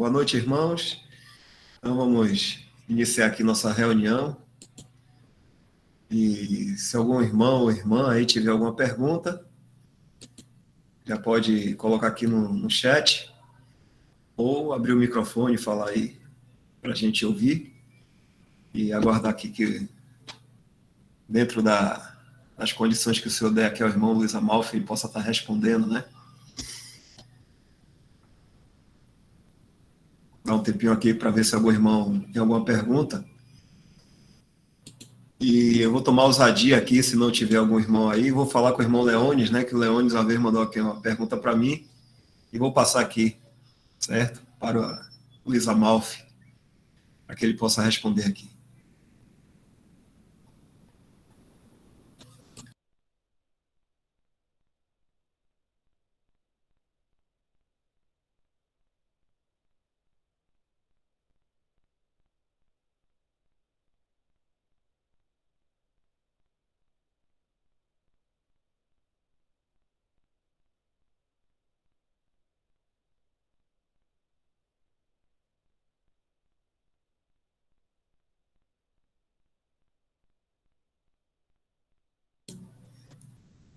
Boa noite, irmãos. Então vamos iniciar aqui nossa reunião. E se algum irmão ou irmã aí tiver alguma pergunta, já pode colocar aqui no chat ou abrir o microfone e falar aí para a gente ouvir e aguardar aqui que dentro das condições que o senhor der aqui ao irmão Luiz Amalfi, ele possa estar respondendo, né? Dá um tempinho aqui para ver se algum irmão tem alguma pergunta. E eu vou tomar ousadia aqui, se não tiver algum irmão aí, vou falar com o irmão Leones, né? Que o Leones uma vez mandou aqui uma pergunta para mim, e vou passar aqui, certo? Para o Luiz Amalfi, para que ele possa responder aqui.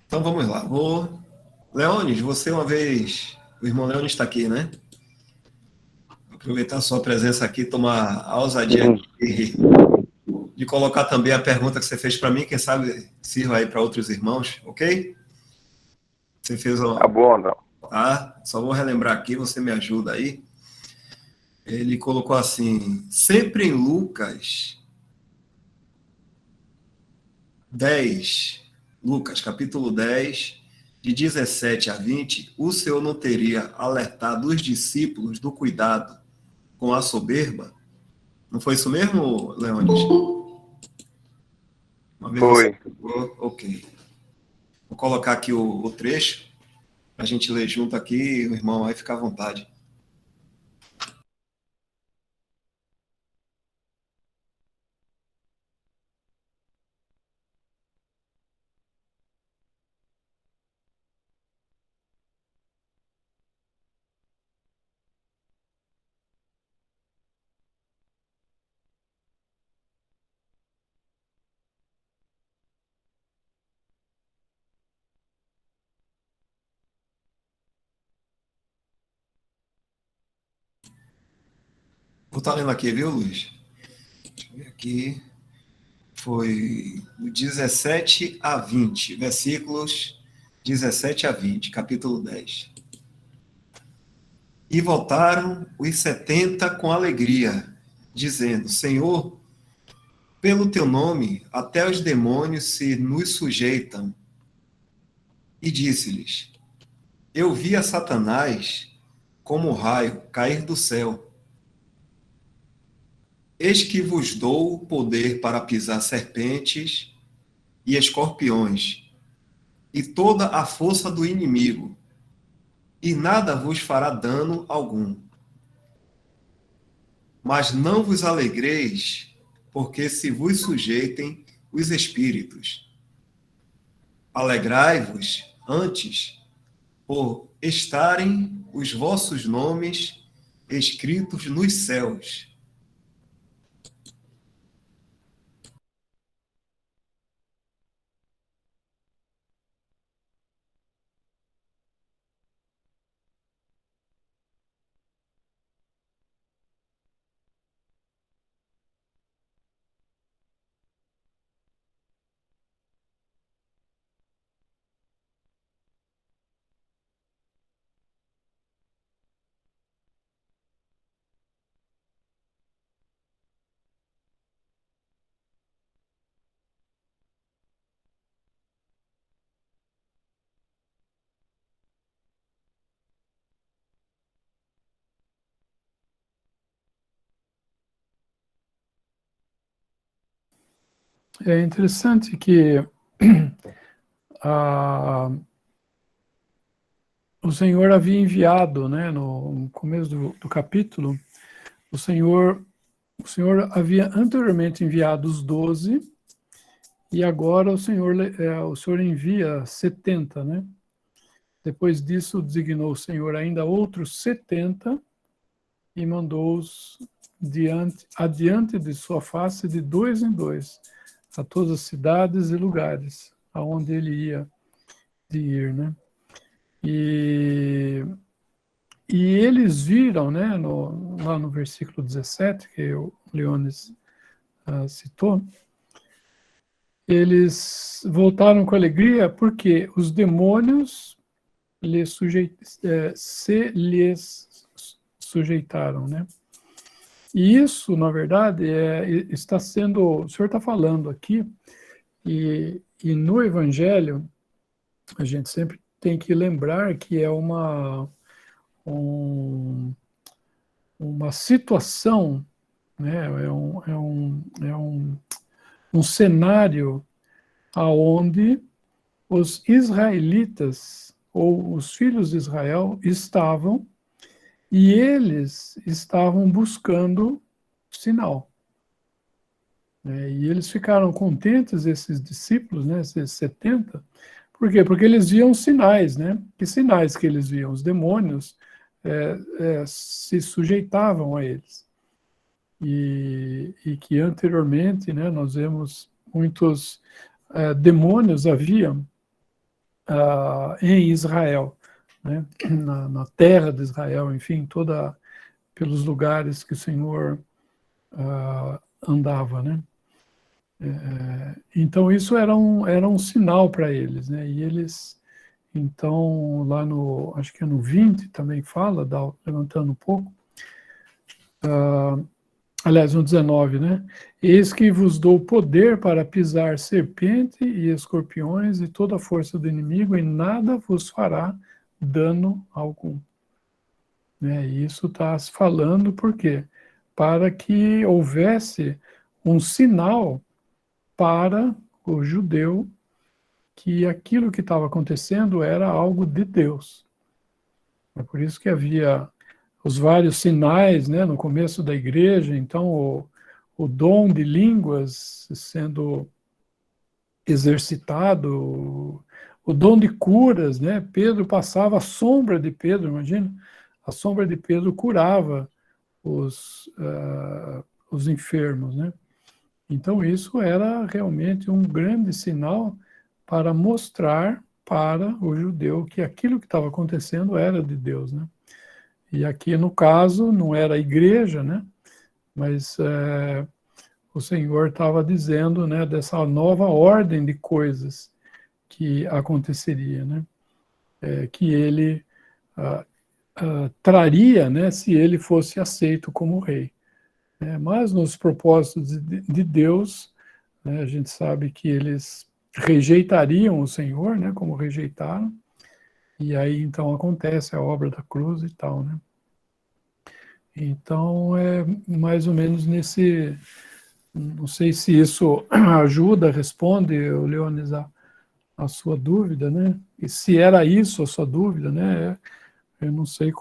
Então vamos lá. Leones, você uma vez, o irmão Leones está aqui, né? Vou aproveitar a sua presença aqui, tomar a ousadia de colocar também a pergunta que você fez para mim, quem sabe sirva aí para outros irmãos, ok? Você fez uma... Tá bom, não. Tá? Só vou relembrar aqui, você me ajuda aí. Ele colocou assim, sempre em Lucas 10, Lucas capítulo 10, de 17 a 20, o Senhor não teria alertado os discípulos do cuidado com a soberba? Não foi isso mesmo, Leonis? Uma vez Foi. você... Ok. Vou colocar aqui o trecho, para a gente ler junto aqui, o irmão vai ficar à vontade. Vou estar lendo aqui, viu, Luiz? Deixa eu ver aqui. Foi do 17 a 20, versículos 17 a 20, capítulo 10. E voltaram os 70 com alegria, dizendo, Senhor, pelo teu nome até os demônios se nos sujeitam. E disse-lhes, eu vi a Satanás como raio cair do céu. Eis que vos dou o poder para pisar serpentes e escorpiões, e toda a força do inimigo, e nada vos fará dano algum. Mas não vos alegreis, porque se vos sujeitem os espíritos. Alegrai-vos antes, por estarem os vossos nomes escritos nos céus. É interessante que o Senhor havia enviado, né, no começo do capítulo, o Senhor havia anteriormente enviado os 12, e agora o Senhor envia 70, né? Depois disso, designou o Senhor ainda outros 70, e mandou-os adiante de sua face de dois em dois, a todas as cidades e lugares aonde ele ia de ir, né? E eles viram, né, lá no versículo 17, que o Leones citou, eles voltaram com alegria porque os demônios se lhes sujeitaram, né? E isso, na verdade, está sendo, o senhor está falando aqui, e no Evangelho, a gente sempre tem que lembrar que é uma situação, né? Um cenário aonde os israelitas, ou os filhos de Israel, estavam, e eles estavam buscando sinal. E eles ficaram contentes, esses discípulos, né, esses 70, por quê? Porque eles viam sinais, né? Que sinais que eles viam? Os demônios se sujeitavam a eles. E que anteriormente, né, nós vemos muitos demônios haviam em Israel, né? Na terra de Israel, enfim, pelos lugares que o Senhor andava, né? Então isso era um sinal para eles, né? E eles, então, lá acho que é no 20 também fala, levantando um pouco, aliás, no 19, né? Eis que vos dou poder para pisar serpente e escorpiões e toda a força do inimigo, e nada vos fará dano algum. Né? E isso está se falando por quê? Para que houvesse um sinal para o judeu que aquilo que estava acontecendo era algo de Deus. É por isso que havia os vários sinais, né, no começo da igreja, então o dom de línguas sendo exercitado, o dom de curas, né? Pedro passava a sombra de Pedro, imagina, a sombra de Pedro curava os enfermos, né? Então isso era realmente um grande sinal para mostrar para o judeu que aquilo que estava acontecendo era de Deus, né? E aqui no caso não era a igreja, né? Mas o Senhor estava dizendo, né, dessa nova ordem de coisas que aconteceria, né? Que ele traria, né, se ele fosse aceito como rei. Mas nos propósitos de Deus, né, a gente sabe que eles rejeitariam o Senhor, né, como rejeitaram, e aí então acontece a obra da cruz e tal, né? Então é mais ou menos nesse, não sei se isso ajuda, responde, Leonis, a sua dúvida, né? E se era isso a sua dúvida, né? Eu não sei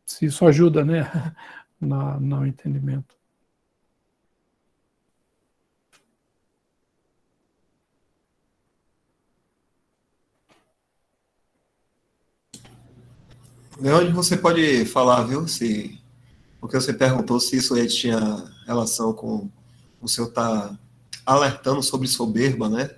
se isso ajuda, né, no entendimento. Leandro, você pode falar, viu, porque você perguntou se isso aí tinha relação com o senhor estar alertando sobre soberba, né?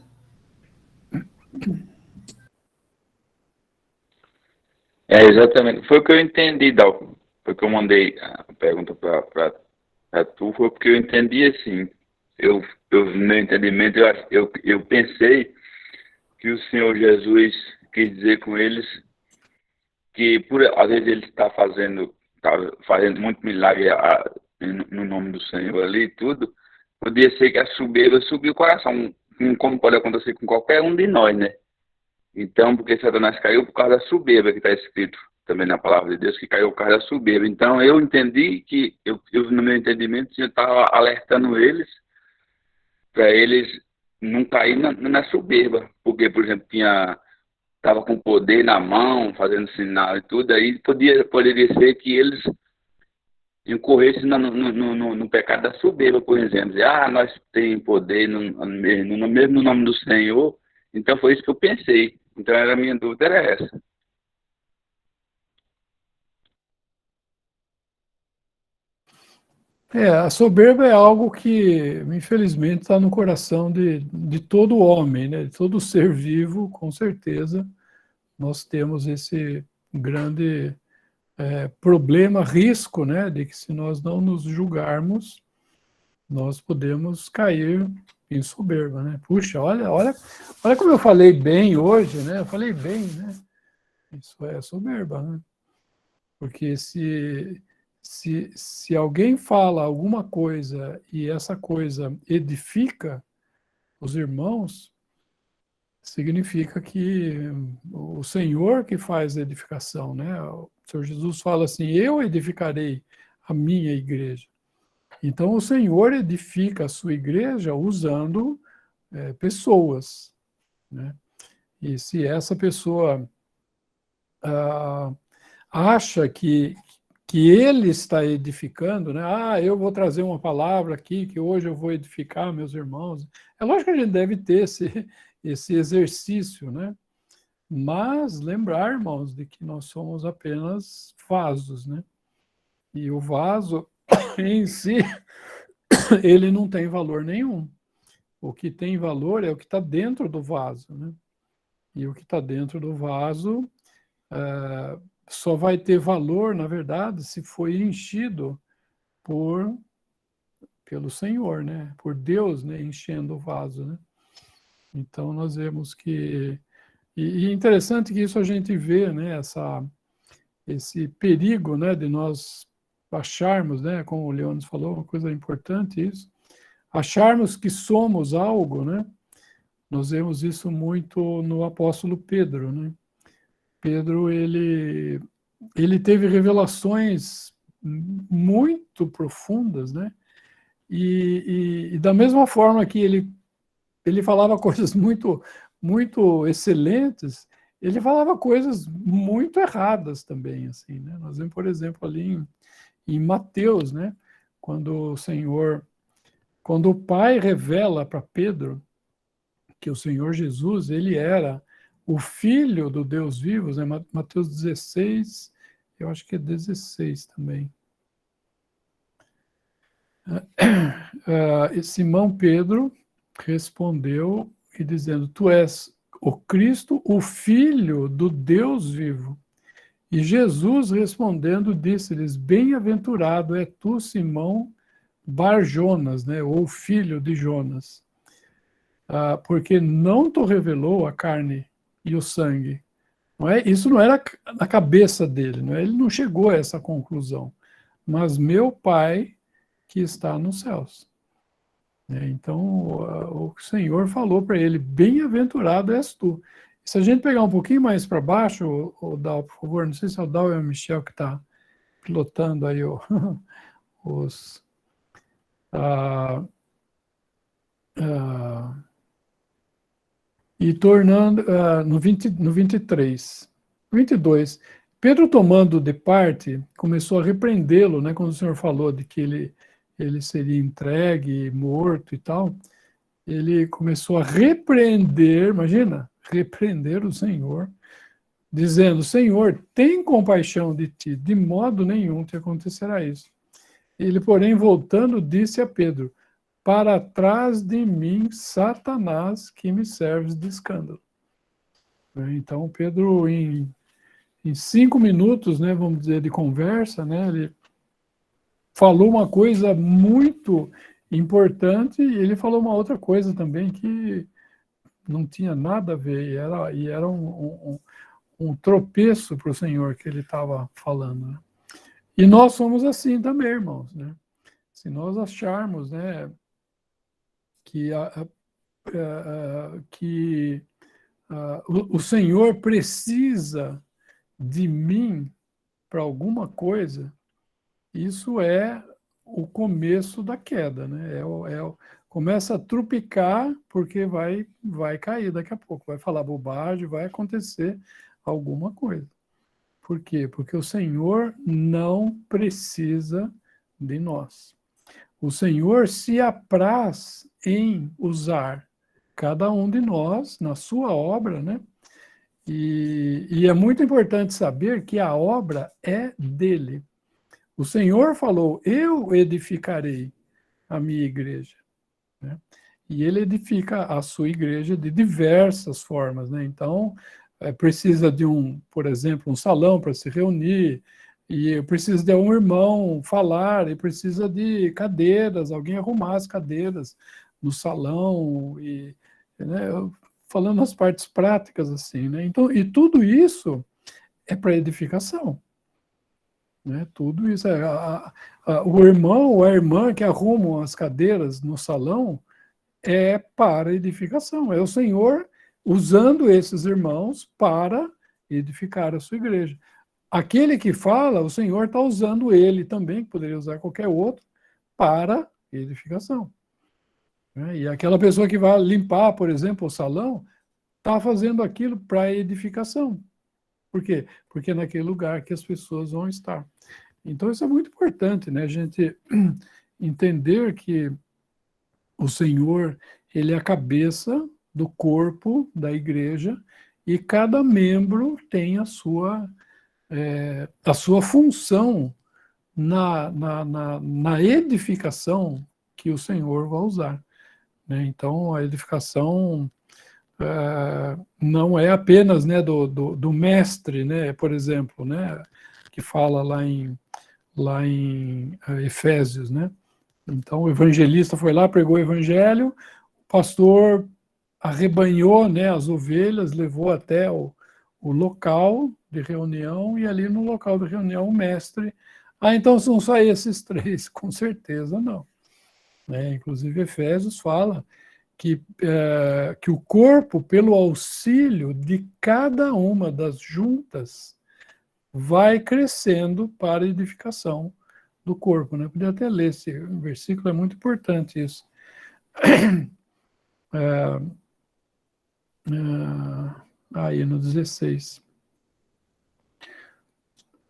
Exatamente. Foi o que eu entendi, Dal. Foi que eu mandei a pergunta para tu, foi porque eu entendi assim. No meu entendimento, eu pensei que o Senhor Jesus quis dizer com eles que, às vezes, ele tá fazendo muito milagre no nome do Senhor ali e tudo, podia ser que a soberba subiu o coração, como pode acontecer com qualquer um de nós, né? Então, porque Satanás caiu por causa da soberba, que está escrito também na palavra de Deus, que caiu por causa da soberba. Então, eu entendi que, no meu entendimento, eu estava alertando eles, para eles não cair na soberba. Porque, por exemplo, estava com poder na mão, fazendo sinal e tudo, aí poderia ser que eles incorressem no pecado da soberba, por exemplo. Nós temos poder mesmo no nome do Senhor. Então, foi isso que eu pensei. Então, a minha dúvida era essa. A soberba é algo que, infelizmente, está no coração de todo homem, né? De todo ser vivo, com certeza. Nós temos esse grande problema, risco, né? De que se nós não nos julgarmos, nós podemos cair em soberba, né? Puxa, olha como eu falei bem hoje, né? Eu falei bem, né? Isso é soberba, né? Porque se alguém fala alguma coisa e essa coisa edifica os irmãos, significa que o Senhor que faz a edificação, né? O Senhor Jesus fala assim, eu edificarei a minha igreja. Então, o Senhor edifica a sua igreja usando pessoas, né? E se essa pessoa acha que ele está edificando, né? Eu vou trazer uma palavra aqui, que hoje eu vou edificar meus irmãos. É lógico que a gente deve ter esse exercício, né? Mas lembrar, irmãos, de que nós somos apenas vasos, né? E o vaso em si, ele não tem valor nenhum. O que tem valor é o que está dentro do vaso, né? E o que está dentro do vaso só vai ter valor, na verdade, se foi enchido pelo Senhor, né? Por Deus, né? Enchendo o vaso, né? Então, nós vemos que... E é interessante que isso a gente vê, né? Esse perigo, né? De nós acharmos, né? Como o Leones falou, uma coisa importante isso. Acharmos que somos algo, né? Nós vemos isso muito no apóstolo Pedro, né? Pedro, ele teve revelações muito profundas, né? E da mesma forma que ele falava coisas muito, muito excelentes, ele falava coisas muito erradas também, assim, né? Nós vemos, por exemplo, ali em Mateus, né? Quando o Pai revela para Pedro que o Senhor Jesus, ele era o Filho do Deus vivo, né? Mateus 16, eu acho que é 16 também. Simão Pedro respondeu e dizendo, tu és o Cristo, o Filho do Deus vivo. E Jesus respondendo disse-lhes, bem-aventurado é tu, Simão Bar-Jonas, né? Ou filho de Jonas, porque não te revelou a carne e o sangue. Não é? Isso não era na cabeça dele, não é? Ele não chegou a essa conclusão. Mas meu Pai que está nos céus. Então, o Senhor falou para ele, bem-aventurado és tu. Se a gente pegar um pouquinho mais para baixo, o Dal, por favor, não sei se é o Dal ou é o Michel que está pilotando aí os... e tornando, no 23, 22, Pedro tomando de parte, começou a repreendê-lo, né, quando o Senhor falou de que ele seria entregue, morto e tal, ele começou a repreender, imagina, repreender o Senhor, dizendo, Senhor, tem compaixão de ti, de modo nenhum te acontecerá isso. Ele, porém, voltando, disse a Pedro, para trás de mim, Satanás, que me serves de escândalo. Então, Pedro, em 5 minutos, né, vamos dizer, de conversa, né, ele falou uma coisa muito importante e ele falou uma outra coisa também que não tinha nada a ver, e era um tropeço para o Senhor que ele estava falando. Né? E nós somos assim também, irmãos. Né? Se nós acharmos, né, que o Senhor precisa de mim para alguma coisa, isso é o começo da queda, né? Começa a trupicar porque vai cair daqui a pouco, vai falar bobagem, vai acontecer alguma coisa. Por quê? Porque o Senhor não precisa de nós. O Senhor se apraz em usar cada um de nós na sua obra, né? E é muito importante saber que a obra é dele. O Senhor falou, eu edificarei a minha igreja, né? E ele edifica a sua igreja de diversas formas, né? Então, precisa de por exemplo, um salão para se reunir, e precisa de um irmão falar, e precisa de cadeiras, alguém arrumar as cadeiras no salão, né, falando as partes práticas assim, né? Então, e tudo isso é para edificação, né? Tudo isso o irmão ou a irmã que arrumam as cadeiras no salão é para edificação, é o Senhor usando esses irmãos para edificar a sua igreja. Aquele que fala, o Senhor está usando ele também, que poderia usar qualquer outro, para edificação, né? E aquela pessoa que vai limpar, por exemplo, o salão, está fazendo aquilo para edificação. Por quê? Porque é naquele lugar que as pessoas vão estar. Então, isso é muito importante, né? A gente entender que o Senhor, ele é a cabeça do corpo da igreja e cada membro tem a sua função na edificação que o Senhor vai usar, né? Então, a edificação não é apenas, né, do mestre, né, por exemplo, né, que fala lá em Efésios, né? Então, o evangelista foi lá, pregou o evangelho, o pastor arrebanhou, né, as ovelhas, levou até o local de reunião, e ali no local de reunião o mestre... então são só esses três? Com certeza não, né? Inclusive, Efésios fala que o corpo, pelo auxílio de cada uma das juntas, vai crescendo para a edificação do corpo, né? Podia até ler esse versículo, é muito importante isso. Aí no 16.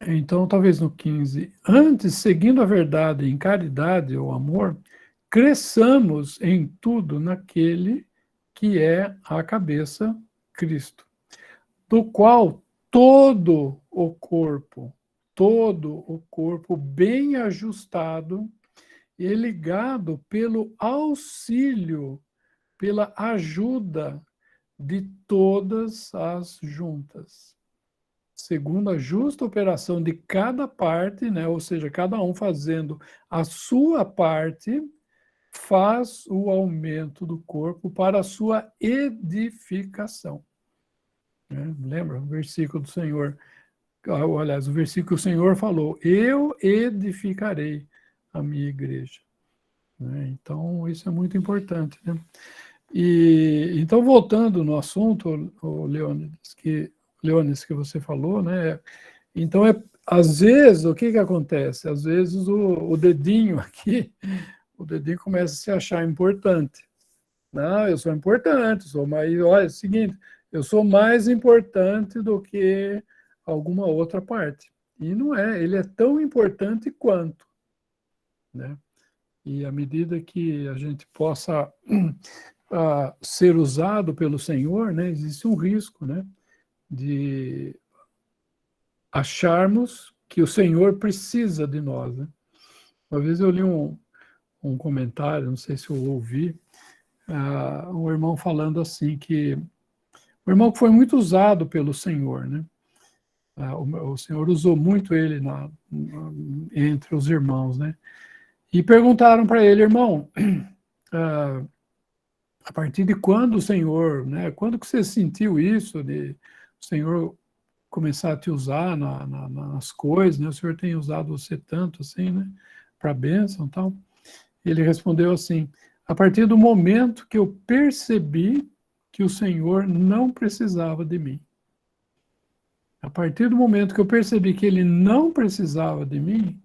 Então, talvez no 15. Antes, seguindo a verdade em caridade ou amor, cresçamos em tudo naquele que é a cabeça, Cristo, do qual todo o corpo bem ajustado e ligado pelo auxílio, pela ajuda de todas as juntas, segundo a justa operação de cada parte, né? Ou seja, cada um fazendo a sua parte, faz o aumento do corpo para a sua edificação, né? Lembra o versículo do Senhor? Aliás, o versículo que o Senhor falou, eu edificarei a minha igreja, né? Então, isso é muito importante, né? E então, voltando no assunto, o Leônidas, que você falou, né? Então, às vezes, o que acontece? Às vezes o dedinho aqui, o dedinho começa a se achar importante. Não, eu sou importante, olha, é o seguinte, eu sou mais importante do que alguma outra parte. E não é, ele é tão importante quanto, né? E à medida que a gente possa ser usado pelo Senhor, né, existe um risco, né, de acharmos que o Senhor precisa de nós, né? Uma vez eu li um comentário, não sei se eu ouvi, um irmão falando assim, que o irmão que foi muito usado pelo Senhor, né? O Senhor usou muito ele entre os irmãos, né? E perguntaram para ele, irmão, a partir de quando o Senhor, né? Quando que você sentiu isso, de o Senhor começar a te usar nas coisas, né? O Senhor tem usado você tanto assim, né? Para a bênção e tal. Ele respondeu assim, a partir do momento que eu percebi que o Senhor não precisava de mim. A partir do momento que eu percebi que ele não precisava de mim,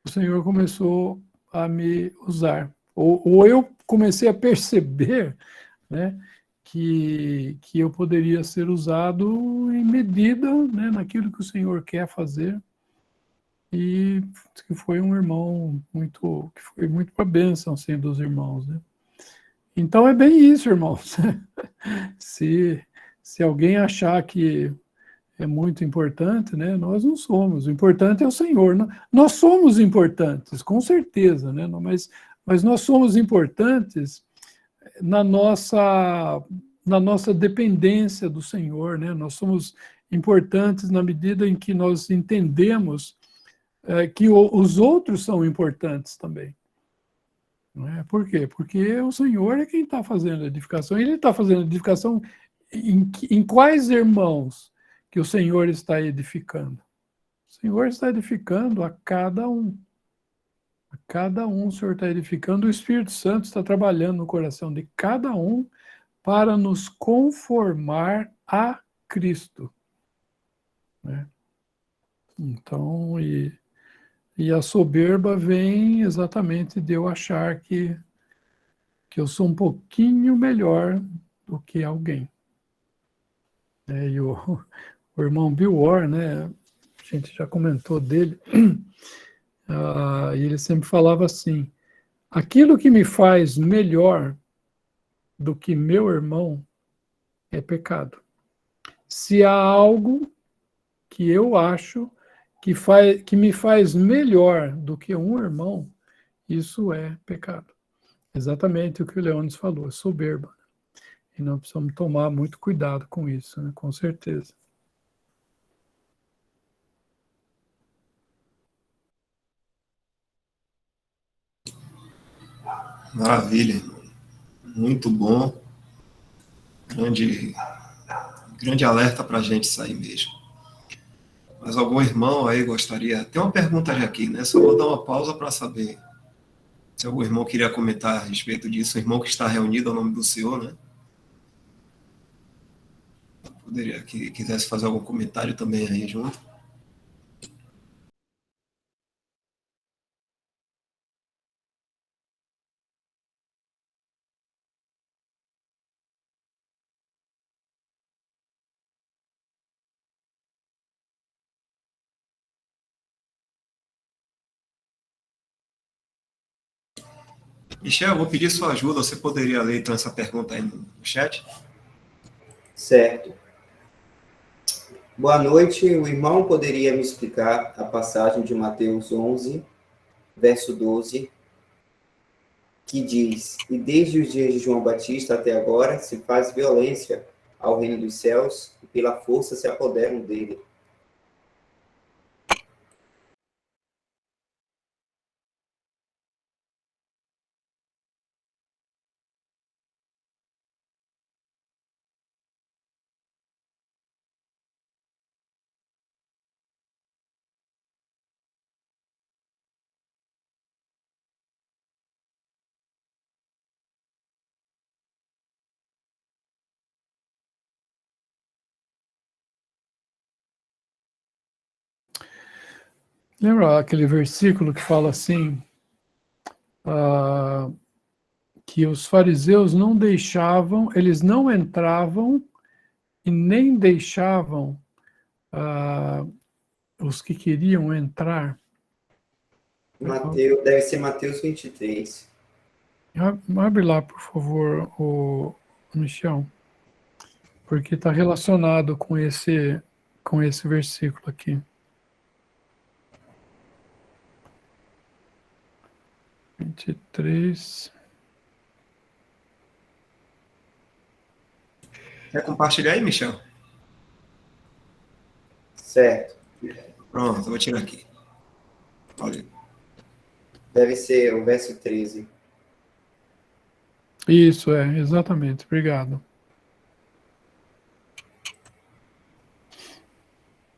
o Senhor começou a me usar. Ou eu comecei a perceber, né, que eu poderia ser usado em medida, né, naquilo que o Senhor quer fazer. E que foi um irmão que foi muito para a bênção, assim, dos irmãos, né? Então é bem isso, irmãos. Se alguém achar que é muito importante, né? Nós não somos. O importante é o Senhor. Nós somos importantes, com certeza, né? Mas nós somos importantes na nossa dependência do Senhor, né? Nós somos importantes na medida em que nós entendemos que os outros são importantes também. Não é? Por quê? Porque o Senhor é quem está fazendo a edificação. Ele está fazendo a edificação em quais irmãos que o Senhor está edificando? O Senhor está edificando a cada um. A cada um o Senhor está edificando. O Espírito Santo está trabalhando no coração de cada um para nos conformar a Cristo. Né? Então, e a soberba vem exatamente de eu achar que eu sou um pouquinho melhor do que alguém. E o irmão Bill Orr, né, a gente já comentou dele, e ele sempre falava assim, aquilo que me faz melhor do que meu irmão é pecado. Se há algo que eu acho que me faz melhor do que um irmão, isso é pecado. Exatamente o que o Leônidas falou, soberba. E nós precisamos tomar muito cuidado com isso, né? Com certeza. Maravilha. Muito bom. Grande alerta para a gente sair mesmo. Mas algum irmão aí gostaria... Tem uma pergunta aqui, né? Só vou dar uma pausa para saber se algum irmão queria comentar a respeito disso. O irmão que está reunido ao nome do Senhor, né? Poderia, que quisesse fazer algum comentário também aí junto. Michel, eu vou pedir sua ajuda. Você poderia ler então essa pergunta aí no chat? Certo. Boa noite. O irmão poderia me explicar a passagem de Mateus 11, verso 12, que diz: e desde os dias de João Batista até agora se faz violência ao reino dos céus e pela força se apoderam dele. Lembra aquele versículo que fala assim, que os fariseus não deixavam, eles não entravam e nem deixavam os que queriam entrar? Mateus, deve ser Mateus 23. Abre lá, por favor, o Michel, porque está relacionado com esse versículo aqui. 23. Quer compartilhar aí, Michel? Certo. Pronto, eu vou tirar aqui. Olha. Deve ser o verso 13. Isso, exatamente. Obrigado.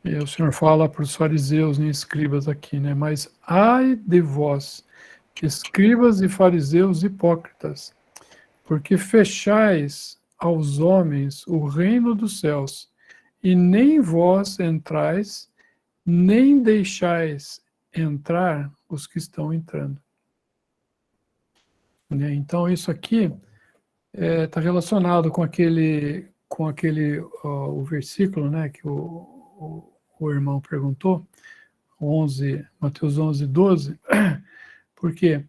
E o Senhor fala para os fariseus e escribas aqui, né? Mas ai de vós, escribas e fariseus hipócritas, porque fechais aos homens o reino dos céus, e nem vós entrais, nem deixais entrar os que estão entrando. Então, isso aqui está relacionado com aquele o versículo, né, que o irmão perguntou, Mateus 11, 12. Por quê?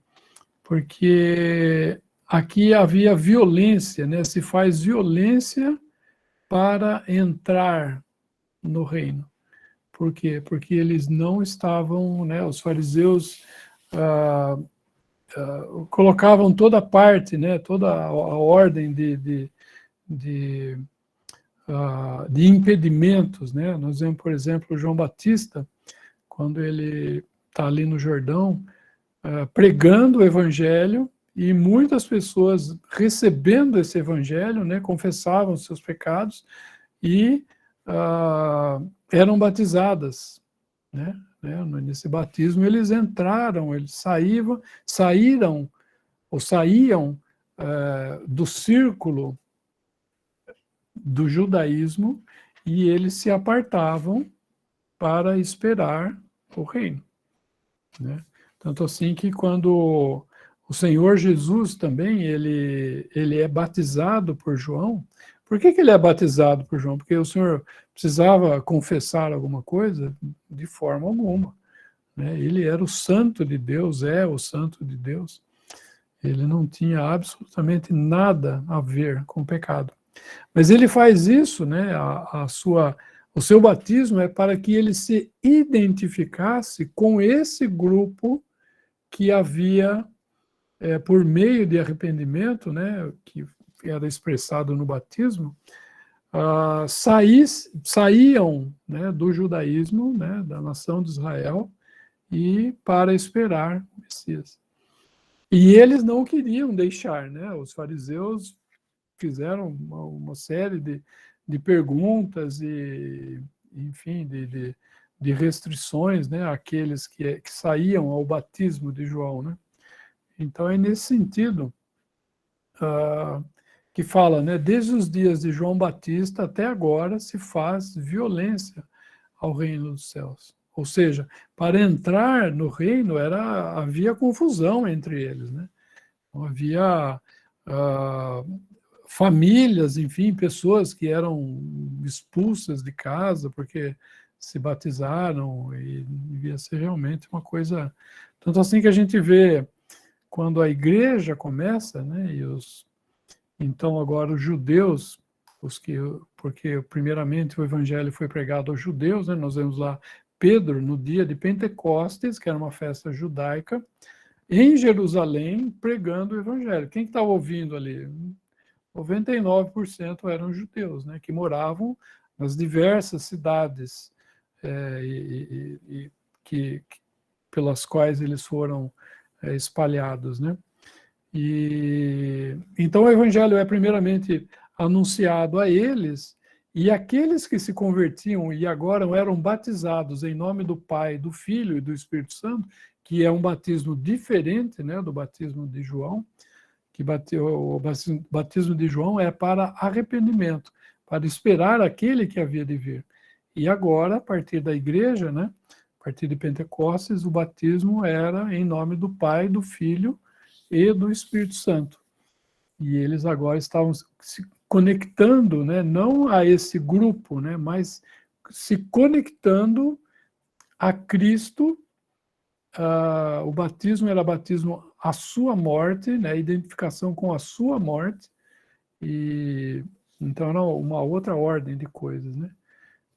Porque aqui havia violência, né? Se faz violência para entrar no reino. Por quê? Porque eles não estavam, né, os fariseus colocavam toda a parte, né, toda a ordem de impedimentos, né? Nós vemos, por exemplo, João Batista, quando ele está ali no Jordão, pregando o evangelho, e muitas pessoas recebendo esse evangelho, né, confessavam os seus pecados e eram batizadas, né? Nesse batismo eles entraram, eles saíram do círculo do judaísmo, e eles se apartavam para esperar o reino, né? Tanto assim que quando o Senhor Jesus também, ele é batizado por João. Por que ele é batizado por João? Porque o Senhor precisava confessar alguma coisa? De forma alguma, né? Ele era o santo de Deus, é o santo de Deus. Ele não tinha absolutamente nada a ver com o pecado. Mas ele faz isso, né? O seu batismo é para que ele se identificasse com esse grupo que havia, por meio de arrependimento, né, que era expressado no batismo, saíam, né, do judaísmo, né, da nação de Israel, e para esperar o Messias. E eles não queriam deixar, né? Os fariseus fizeram uma série de perguntas e, enfim, de restrições, né, àqueles que saíam ao batismo de João, né? Então é nesse sentido que fala, né, desde os dias de João Batista até agora se faz violência ao reino dos céus. Ou seja, para entrar no reino havia confusão entre eles, né? Então, havia famílias, enfim, pessoas que eram expulsas de casa porque se batizaram, e devia ser realmente uma coisa... Tanto assim que a gente vê quando a igreja começa, né, então agora os judeus, porque primeiramente o evangelho foi pregado aos judeus, né, nós vemos lá Pedro no dia de Pentecostes, que era uma festa judaica, em Jerusalém, pregando o evangelho. Quem estava ouvindo ali? 99% eram judeus, né, que moravam nas diversas cidades pelas quais eles foram espalhados, né? E então o evangelho é primeiramente anunciado a eles, e aqueles que se convertiam e agora eram batizados em nome do Pai, do Filho e do Espírito Santo, que é um batismo diferente, né, do batismo de João, que o batismo de João é para arrependimento, para esperar aquele que havia de vir. E agora, a partir da igreja, né, a partir de Pentecostes, o batismo era em nome do Pai, do Filho e do Espírito Santo. E eles agora estavam se conectando, né, não a esse grupo, né, mas se conectando a Cristo. O batismo era batismo à sua morte, né, identificação com a sua morte, e então era uma outra ordem de coisas, né?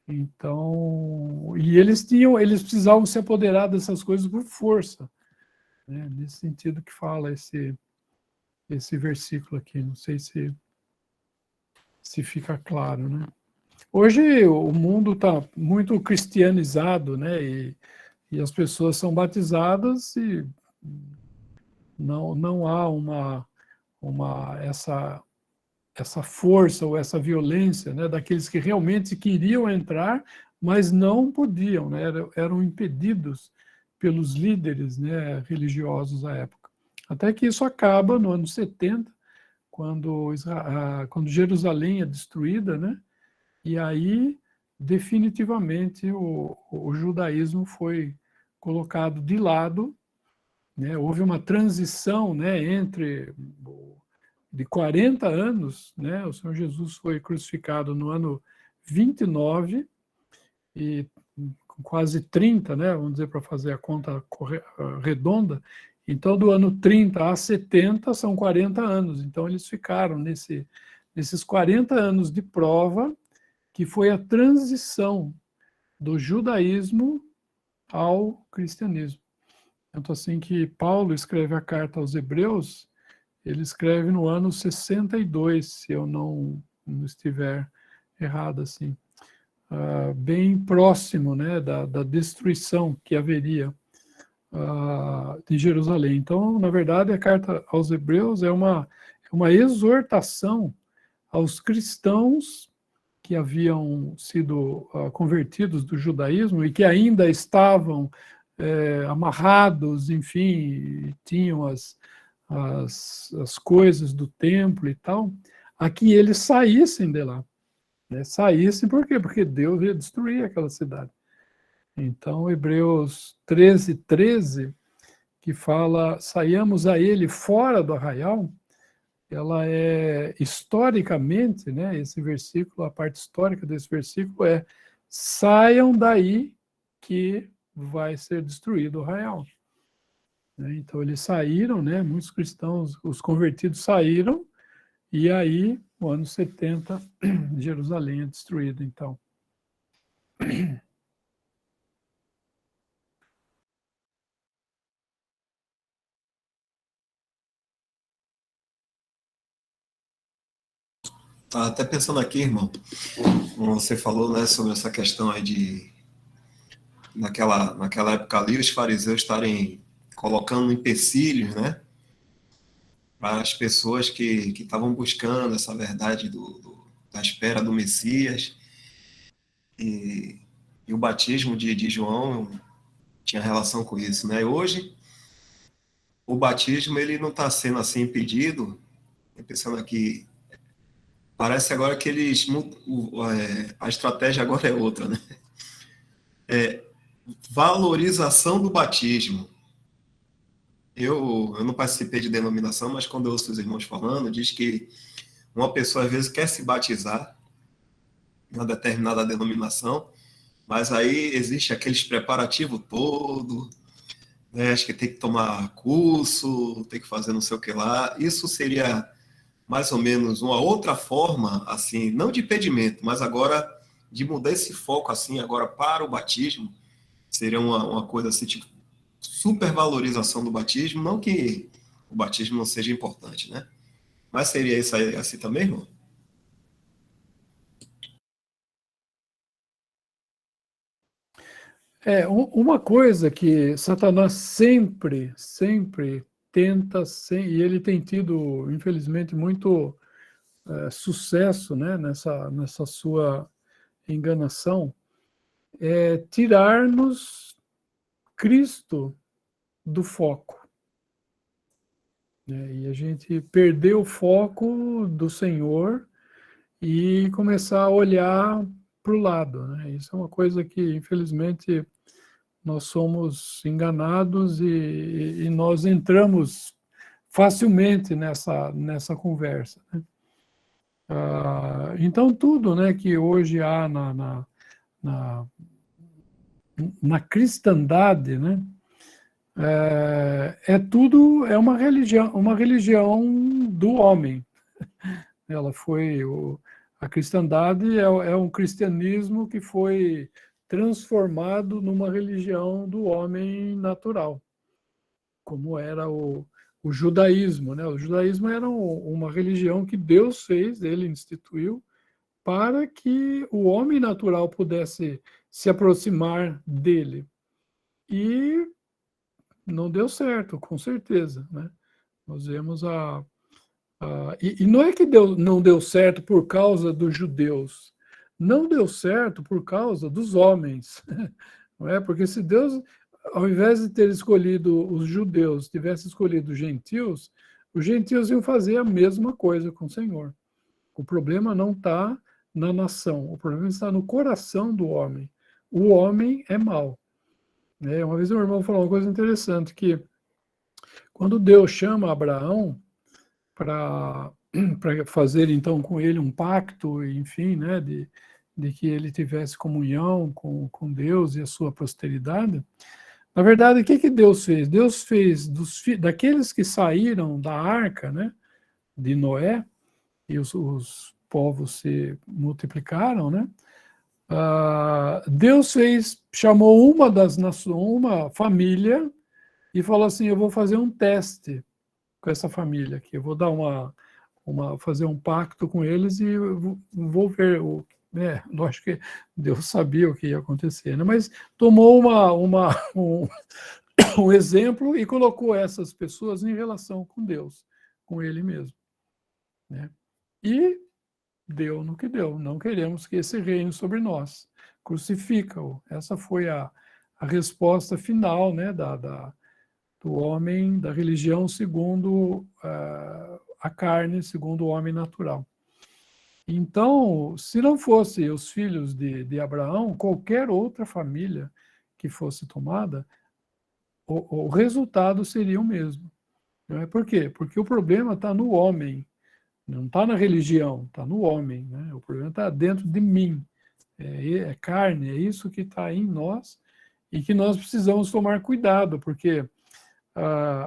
Então, e eles precisavam se apoderar dessas coisas por força, né? Nesse sentido que fala esse versículo aqui, não sei se fica claro, né? Hoje o mundo está muito cristianizado, né? E as pessoas são batizadas e não há essa força ou essa violência, né, daqueles que realmente queriam entrar, mas não podiam, né, eram impedidos pelos líderes, né, religiosos da época. Até que isso acaba no ano 70, quando Jerusalém é destruída, né, e aí definitivamente o judaísmo foi colocado de lado, né? Houve uma transição, né, de 40 anos, né? O Senhor Jesus foi crucificado no ano 29 e quase 30, né, vamos dizer, para fazer a conta redonda. Então, do ano 30 a 70 são 40 anos. Então, eles ficaram nesses 40 anos de prova, que foi a transição do judaísmo ao cristianismo. Tanto assim que Paulo escreve a carta aos Hebreus, ele escreve no ano 62, se eu não estiver errado assim, bem próximo, né, da destruição que haveria de Jerusalém. Então, na verdade, a carta aos Hebreus é uma exortação aos cristãos que haviam sido convertidos do judaísmo e que ainda estavam amarrados, enfim, tinham as coisas do templo e tal, a que eles saíssem de lá. Né? Saíssem por quê? Porque Deus ia destruir aquela cidade. Então, Hebreus 13, que fala, saiamos a ele fora do arraial, ela é, historicamente, né, esse versículo, a parte histórica desse versículo é, saiam daí que vai ser destruído o arraial. Então, eles saíram, né, muitos cristãos, os convertidos saíram, e aí, no ano 70, Jerusalém é destruída, então. Tá até pensando aqui, irmão, como você falou, né, sobre essa questão aí de, naquela época ali, os fariseus estarem colocando empecilhos, né, para as pessoas que estavam buscando essa verdade da espera do Messias, e o batismo de João tinha relação com isso, né? E hoje, o batismo, ele não está sendo assim impedido, pensando aqui, parece agora que eles, a estratégia agora é outra, né? Valorização do batismo. Eu não participei de denominação, mas quando eu ouço os irmãos falando, diz que uma pessoa às vezes quer se batizar em uma determinada denominação, mas aí existe aqueles preparativos todo, né? Acho que tem que tomar curso, tem que fazer não sei o que lá. Isso seria mais ou menos uma outra forma, assim, não de impedimento, mas agora de mudar esse foco assim agora para o batismo. Seria uma coisa assim, tipo, supervalorização do batismo, não que o batismo não seja importante, né? Mas seria isso aí assim também, irmão? Uma coisa que Satanás sempre tenta, e ele tem tido, infelizmente, muito sucesso, né, nessa sua enganação, é tirar-nos Cristo do foco. Né? E a gente perder o foco do Senhor e começar a olhar para o lado. Né? Isso é uma coisa que, infelizmente, nós somos enganados e nós entramos facilmente nessa conversa. Né? Então, tudo, né, que hoje há na cristandade, né, tudo, é uma religião do homem. Ela foi, a cristandade é um cristianismo que foi transformado numa religião do homem natural, como era o judaísmo, né? O judaísmo era uma religião que Deus fez, ele instituiu, para que o homem natural pudesse se aproximar dele. E não deu certo, com certeza, né? Nós vemos e não é que não deu certo por causa dos judeus, não deu certo por causa dos homens, não é? Porque se Deus, ao invés de ter escolhido os judeus, tivesse escolhido os gentios iam fazer a mesma coisa com o Senhor. O problema não está na nação, o problema está no coração do homem. O homem é mau. Uma vez um irmão falou uma coisa interessante, que quando Deus chama Abraão para fazer então com ele um pacto, enfim, né, de que ele tivesse comunhão com Deus e a sua posteridade, na verdade, o que Deus fez? Deus fez daqueles que saíram da arca, né, de Noé, e os povos se multiplicaram, né? Deus chamou uma das nações, uma família, e falou assim: eu vou fazer um teste com essa família aqui, eu vou dar fazer um pacto com eles e vou ver lógico que Deus sabia o que ia acontecer, né? Mas tomou um exemplo e colocou essas pessoas em relação com Deus, com Ele mesmo, né? E deu no que deu. Não queremos que esse reine sobre nós. Crucifica-o. Essa foi a resposta final, né, do homem, da religião segundo a carne, segundo o homem natural. Então, se não fosse os filhos de Abraão, qualquer outra família que fosse tomada, o resultado seria o mesmo. Não é? Por quê? Porque o problema está no homem, não está na religião, está no homem. Né? O problema está dentro de mim. É carne, é isso que está em nós e que nós precisamos tomar cuidado, porque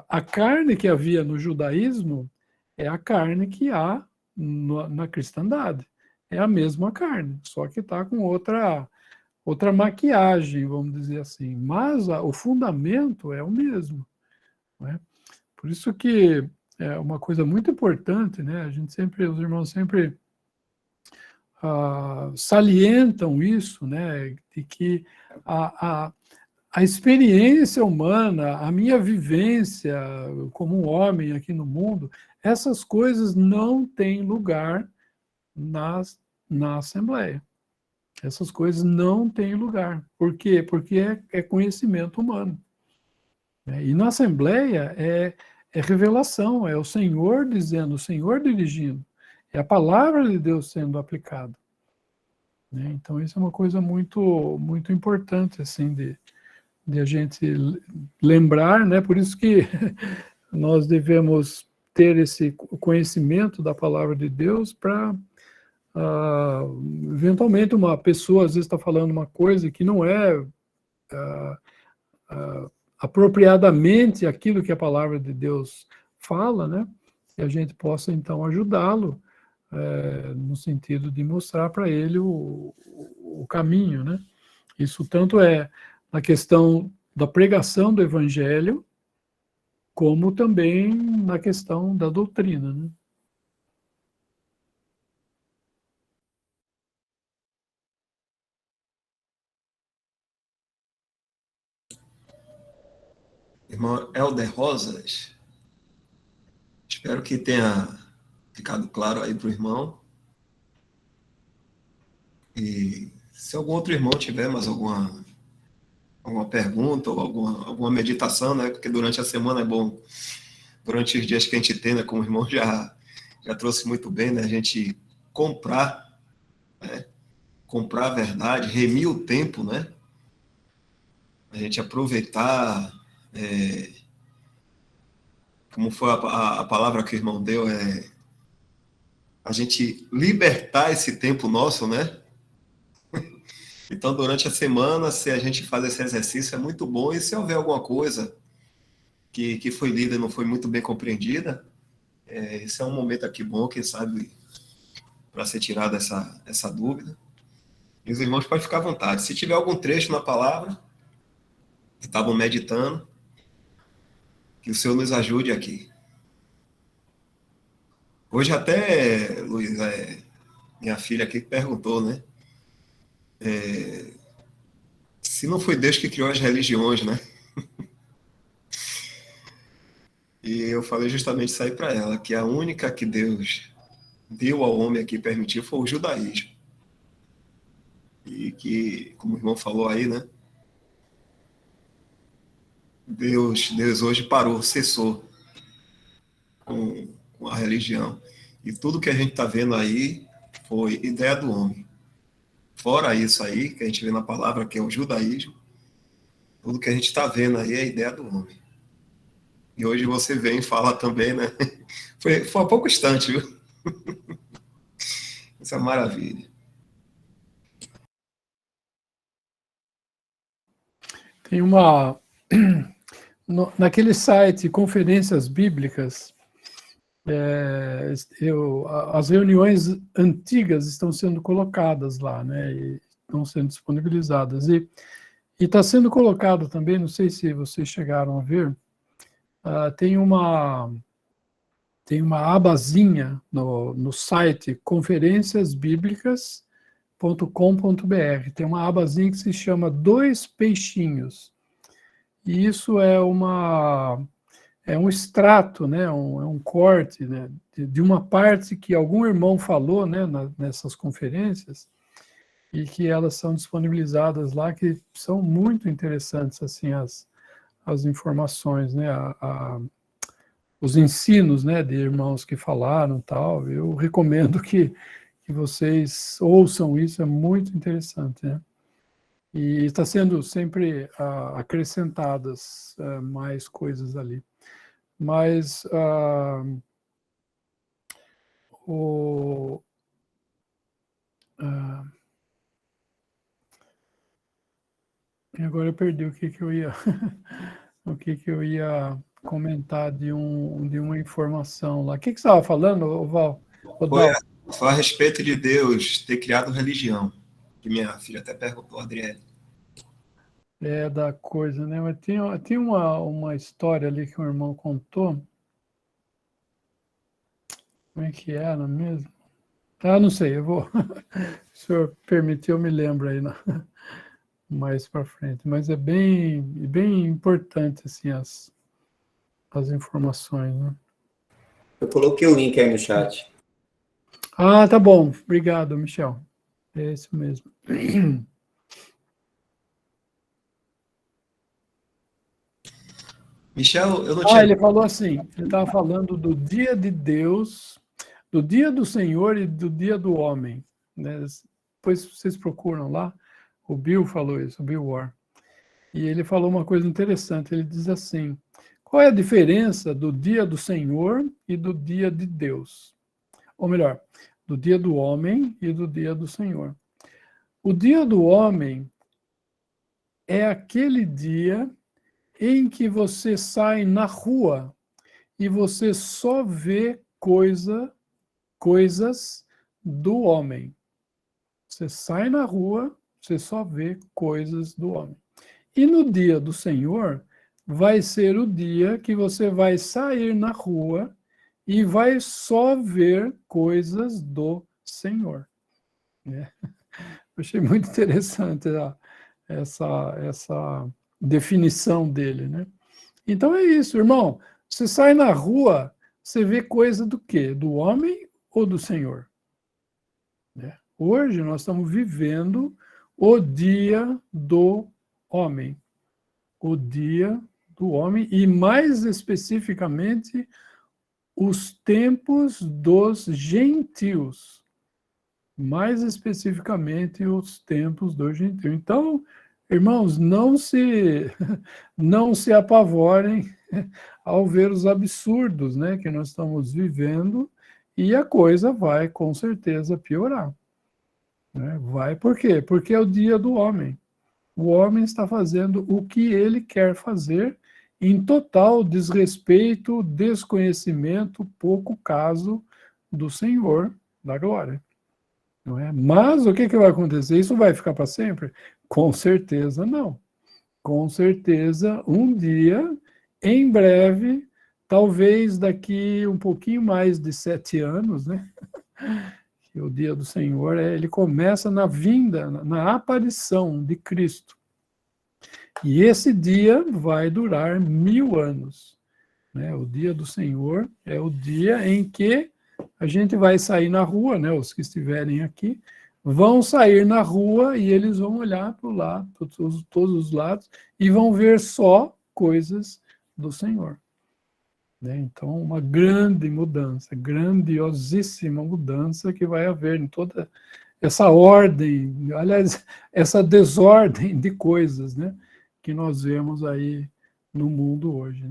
a carne que havia no judaísmo é a carne que há na cristandade. É a mesma carne, só que está com outra maquiagem, vamos dizer assim. Mas o fundamento é o mesmo. Né? Por isso que é uma coisa muito importante, né? Os irmãos sempre salientam isso, né? De que a experiência humana, a minha vivência como um homem aqui no mundo, essas coisas não têm lugar na Assembleia. Essas coisas não têm lugar. Por quê? Porque é conhecimento humano. E na Assembleia é revelação, é o Senhor dizendo, o Senhor dirigindo. É a palavra de Deus sendo aplicada. Então, isso é uma coisa muito, muito importante, assim, de a gente lembrar, né? Por isso que nós devemos ter esse conhecimento da palavra de Deus para, eventualmente, uma pessoa às vezes está falando uma coisa que não é apropriadamente aquilo que a palavra de Deus fala, né? E a gente possa, então, ajudá-lo no sentido de mostrar para ele o caminho, né? Isso tanto é na questão da pregação do evangelho, como também na questão da doutrina, né? Irmão Helder Rosas, espero que tenha ficado claro aí para o irmão. E se algum outro irmão tiver mais alguma pergunta ou alguma meditação, né? Porque durante a semana é bom, durante os dias que a gente tem, né? Como o irmão já trouxe muito bem, né? A gente comprar, né? Comprar a verdade, remir o tempo, né? A gente aproveitar, como foi a palavra que o irmão deu, a gente libertar esse tempo nosso, né? Então, durante a semana, se a gente faz esse exercício, é muito bom. E se houver alguma coisa que foi lida e não foi muito bem compreendida, esse é um momento aqui bom, quem sabe, para ser tirada essa dúvida. E os irmãos podem ficar à vontade. Se tiver algum trecho na palavra, que estavam meditando, que o Senhor nos ajude aqui. Hoje até, Luiz, minha filha aqui perguntou, né? Se não foi Deus que criou as religiões, né? E eu falei justamente isso aí para ela, que a única que Deus deu ao homem aqui, permitiu, foi o judaísmo. E que, como o irmão falou aí, né? Deus hoje parou, cessou com a religião. E tudo que a gente está vendo aí foi ideia do homem. Fora isso aí, que a gente vê na palavra, que é o judaísmo, tudo que a gente está vendo aí é ideia do homem. E hoje você vem e fala também, né? Foi há pouco instante, viu? Isso é maravilha. Tem naquele site Conferências Bíblicas, as reuniões antigas estão sendo colocadas lá, né? E estão sendo disponibilizadas. E está sendo colocado também, não sei se vocês chegaram a ver, tem uma abazinha no site conferenciasbíblicas.com.br. Tem uma abazinha que se chama Dois Peixinhos. E isso é um extrato, né? É um corte, né? De uma parte que algum irmão falou, né? Nessas conferências, e que elas são disponibilizadas lá, que são muito interessantes, assim, as informações, né? Os ensinos, né, de irmãos que falaram, tal. Eu recomendo que vocês ouçam isso, é muito interessante, né? E está sendo sempre acrescentadas mais coisas ali. Mas agora eu perdi o que eu ia o que eu ia comentar de uma informação lá. O que você estava falando, Val? Foi a respeito de Deus ter criado religião, que minha filha até perguntou, Adriele. Da coisa, né? Mas tem uma história ali que um irmão contou. Como é que era mesmo? Não sei, eu vou. Se o senhor permitir, eu me lembro aí mais para frente. Mas é bem importante, assim, as informações, né? Eu coloquei o link aí no chat. Tá bom. Obrigado, Michel. É isso mesmo. Michel, eu não tinha... Ele falou assim, ele estava falando do dia de Deus, do dia do Senhor e do dia do homem, né? Depois vocês procuram lá, o Bill falou isso, o Bill Ward. E ele falou uma coisa interessante, ele diz assim, qual é a diferença do dia do Senhor e do dia de Deus? Ou melhor, do dia do homem e do dia do Senhor. O dia do homem é aquele dia em que você sai na rua e você só vê coisas do homem. Você sai na rua, você só vê coisas do homem. E no dia do Senhor, vai ser o dia que você vai sair na rua e vai só ver coisas do Senhor. Eu achei muito interessante essa definição dele, né? Então é isso, irmão. Você sai na rua, você vê coisa do quê? Do homem ou do Senhor? Hoje nós estamos vivendo o dia do homem. O dia do homem e, mais especificamente, os tempos dos gentios. Mais especificamente, os tempos dos gentios. Então, irmãos, não se apavorem ao ver os absurdos, né, que nós estamos vivendo, e a coisa vai, com certeza, piorar. Vai, por quê? Porque é o dia do homem. O homem está fazendo o que ele quer fazer em total desrespeito, desconhecimento, pouco caso do Senhor da glória. Não é? Mas o que vai acontecer? Isso vai ficar para sempre? Com certeza não. Com certeza, um dia, em breve, talvez daqui um pouquinho mais de 7 anos, né? Que o dia do Senhor, ele começa na vinda, na aparição de Cristo. E esse dia vai durar 1000 anos. Né? O dia do Senhor é o dia em que a gente vai sair na rua, né? Os que estiverem aqui vão sair na rua e eles vão olhar para o lado, para todos os lados, e vão ver só coisas do Senhor. Né? Então, uma grande mudança, grandiosíssima mudança que vai haver em toda essa ordem, aliás, essa desordem de coisas, né, que nós vemos aí no mundo hoje.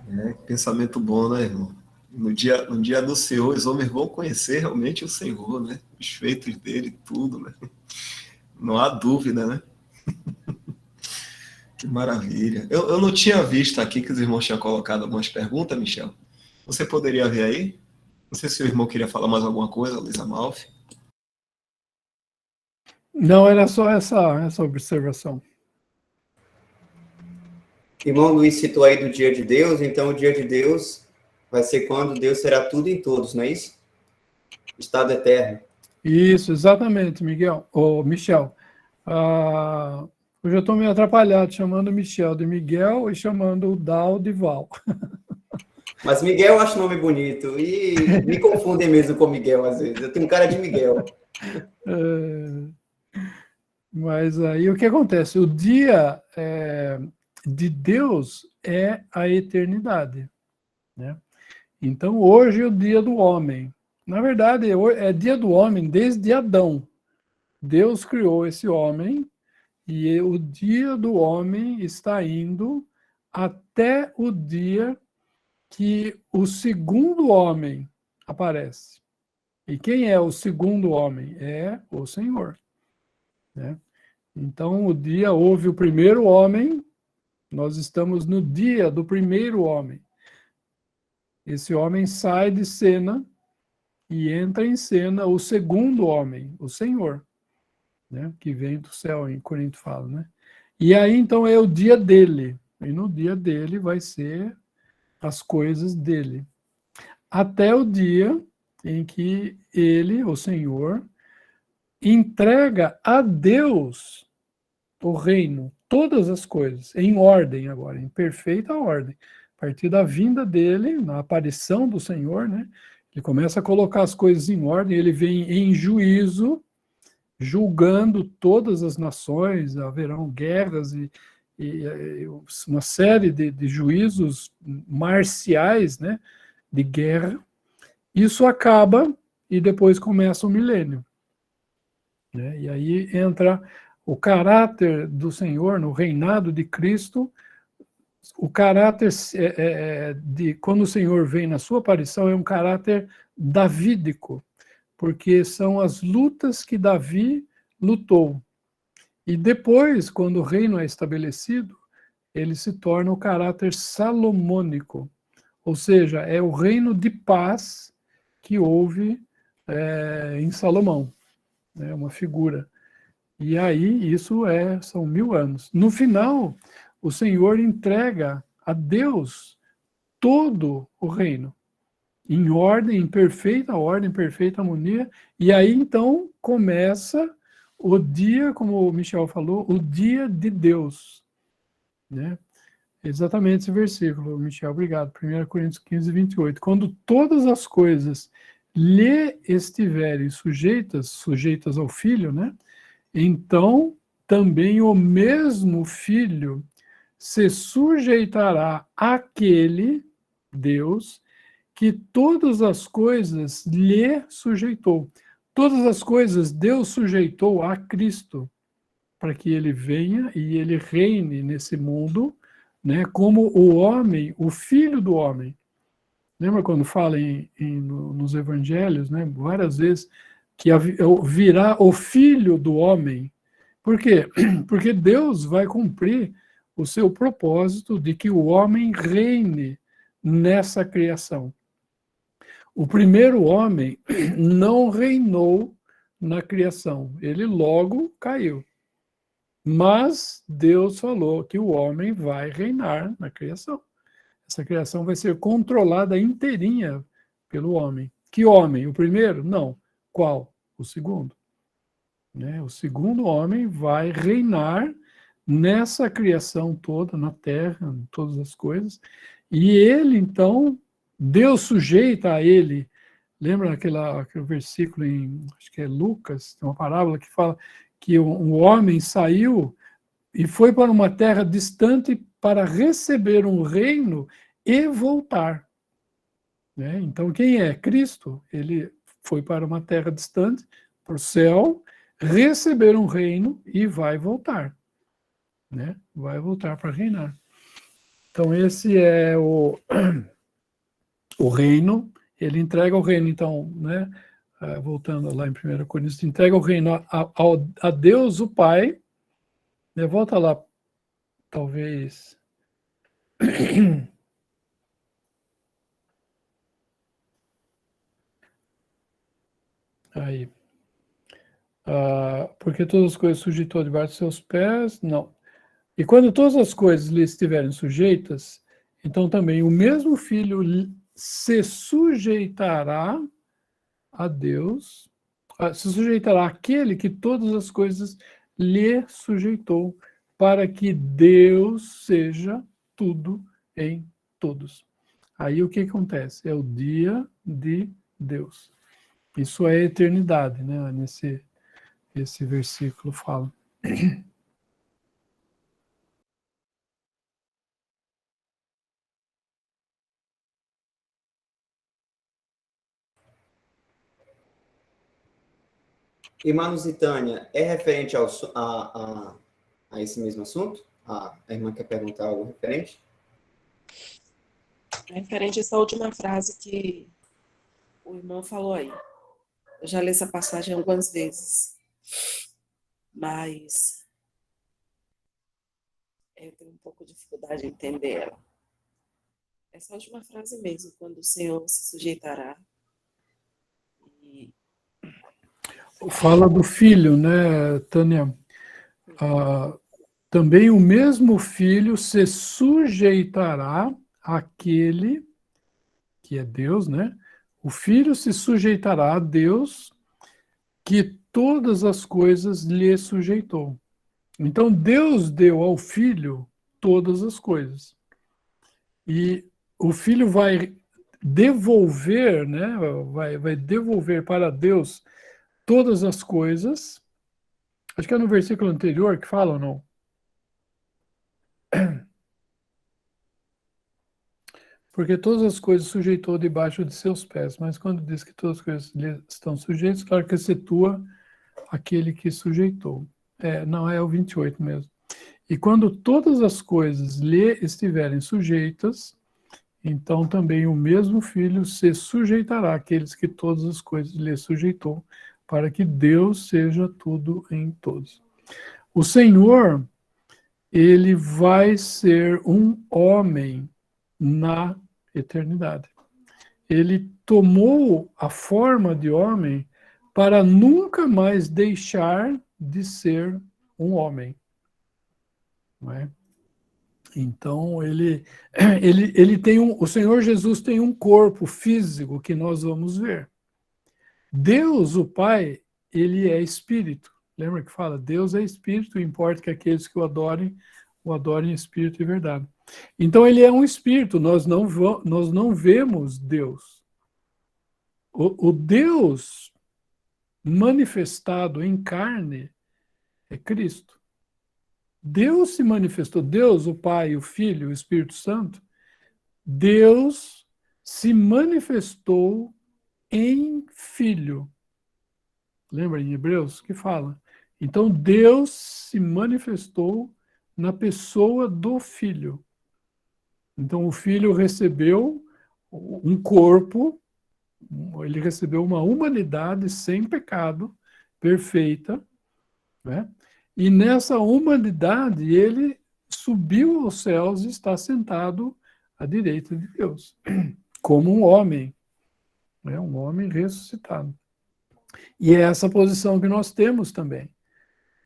Né? Pensamento bom, né, irmão? No dia do Senhor, os homens vão conhecer realmente o Senhor, né? Os feitos dele, tudo, né? Não há dúvida, né? Que maravilha. Eu não tinha visto aqui que os irmãos tinham colocado algumas perguntas, Michel. Você poderia ver aí? Não sei se o irmão queria falar mais alguma coisa, Luiz Amalfi. Não, era só essa observação. Irmão Luiz citou aí do dia de Deus, então o dia de Deus vai ser quando Deus será tudo em todos, não é isso? Estado eterno. Isso, exatamente, Michel. Hoje eu estou meio atrapalhado chamando o Michel de Miguel e chamando o Dal de Val. Mas Miguel eu acho nome bonito, e me confundem mesmo com Miguel às vezes. Eu tenho cara de Miguel. Mas aí o que acontece? O dia de Deus é a eternidade, né? Então hoje é o dia do homem. Na verdade, é dia do homem desde Adão. Deus criou esse homem e o dia do homem está indo até o dia que o segundo homem aparece. E quem é o segundo homem? É o Senhor, né? Então, houve o primeiro homem, nós estamos no dia do primeiro homem. Esse homem sai de cena e entra em cena o segundo homem, o Senhor, né? Que vem do céu, em Corinto fala, né? E aí, então, é o dia dele. E no dia dele vai ser as coisas dele. Até o dia em que ele, o Senhor, entrega a Deus o reino, todas as coisas, em ordem agora, em perfeita ordem. A partir da vinda dele, na aparição do Senhor, né? Ele começa a colocar as coisas em ordem, ele vem em juízo, julgando todas as nações, haverão guerras e uma série de juízos marciais, né, de guerra. Isso acaba e depois começa o milênio, né? E aí entra o caráter do Senhor no reinado de Cristo. O caráter de quando o Senhor vem na sua aparição é um caráter davídico, porque são as lutas que Davi lutou. E depois, quando o reino é estabelecido, ele se torna o caráter salomônico, ou seja, é o reino de paz que houve em Salomão, né, uma figura. E aí, isso são 1000 anos. No final, o Senhor entrega a Deus todo o reino, em ordem, em perfeita harmonia, e aí, então, começa o dia, como o Michel falou, o dia de Deus, né? Exatamente esse versículo, Michel, obrigado. 1 Coríntios 15, 28. Quando todas as coisas lhe estiverem sujeitas ao Filho, né? Então, também o mesmo Filho se sujeitará àquele, Deus, que todas as coisas lhe sujeitou. Todas as coisas Deus sujeitou a Cristo, para que ele venha e ele reine nesse mundo, né, como o homem, o filho do homem. Lembra quando fala nos evangelhos, né, várias vezes, que virá o filho do homem? Por quê? Porque Deus vai cumprir o seu propósito de que o homem reine nessa criação. O primeiro homem não reinou na criação, ele logo caiu. Mas Deus falou que o homem vai reinar na criação. Essa criação vai ser controlada inteirinha pelo homem. Que homem? O primeiro? Não. Qual? O segundo. Né? O segundo homem vai reinar nessa criação toda, na terra, em todas as coisas. E ele, então, Deus sujeita a ele. Lembra aquele versículo acho que é Lucas, tem uma parábola que fala que um homem saiu e foi para uma terra distante para receber um reino e voltar. Né? Então, quem é? Cristo. Ele foi para uma terra distante, para o céu, receber um reino e vai voltar. Né? Vai voltar para reinar. Então, esse é o reino. Ele entrega o reino, então, né? Voltando lá em 1 Coríntios, entrega o reino a Deus, o Pai. Né? Volta lá talvez... Aí. Porque todas as coisas sujeitou debaixo de seus pés? Não. E quando todas as coisas lhe estiverem sujeitas, então também o mesmo Filho se sujeitará a Deus, se sujeitará àquele que todas as coisas lhe sujeitou, para que Deus seja tudo em todos. Aí o que acontece? É o dia de Deus. Isso é a eternidade, né? Esse versículo fala. Irmãos e Tânia, é referente a esse mesmo assunto? A irmã quer perguntar algo referente? É referente a essa última frase que o irmão falou aí. Eu já li essa passagem algumas vezes, mas eu tenho um pouco de dificuldade de entender ela. Essa última frase mesmo, quando o Senhor se sujeitará. Fala do filho, né, Tânia? Também o mesmo filho se sujeitará àquele que é Deus, né? O filho se sujeitará a Deus, que todas as coisas lhe sujeitou. Então, Deus deu ao filho todas as coisas. E o filho vai devolver, né? Vai devolver para Deus todas as coisas. Acho que é no versículo anterior que fala ou não? Porque todas as coisas sujeitou debaixo de seus pés. Mas quando diz que todas as coisas lhe estão sujeitas, claro que excetua aquele que sujeitou. Não, é o 28 mesmo. E quando todas as coisas lhe estiverem sujeitas, então também o mesmo filho se sujeitará àqueles que todas as coisas lhe sujeitou, para que Deus seja tudo em todos. O Senhor, ele vai ser um homem na eternidade. Ele tomou a forma de homem para nunca mais deixar de ser um homem. Não é? Então, o Senhor Jesus tem um corpo físico que nós vamos ver. Deus, o Pai, ele é espírito. Lembra que fala, Deus é espírito, importa que aqueles que o adorem em espírito e verdade. Então, ele é um espírito, nós não vemos Deus. O Deus manifestado em carne é Cristo. Deus se manifestou, Deus, o Pai, o Filho, o Espírito Santo, Deus se manifestou em Filho. Lembra em Hebreus que fala? Então Deus se manifestou na pessoa do Filho. Então o Filho recebeu um corpo, ele recebeu uma humanidade sem pecado, perfeita, né? E nessa humanidade, ele subiu aos céus e está sentado à direita de Deus, como um homem, né? Um homem ressuscitado. E é essa posição que nós temos também.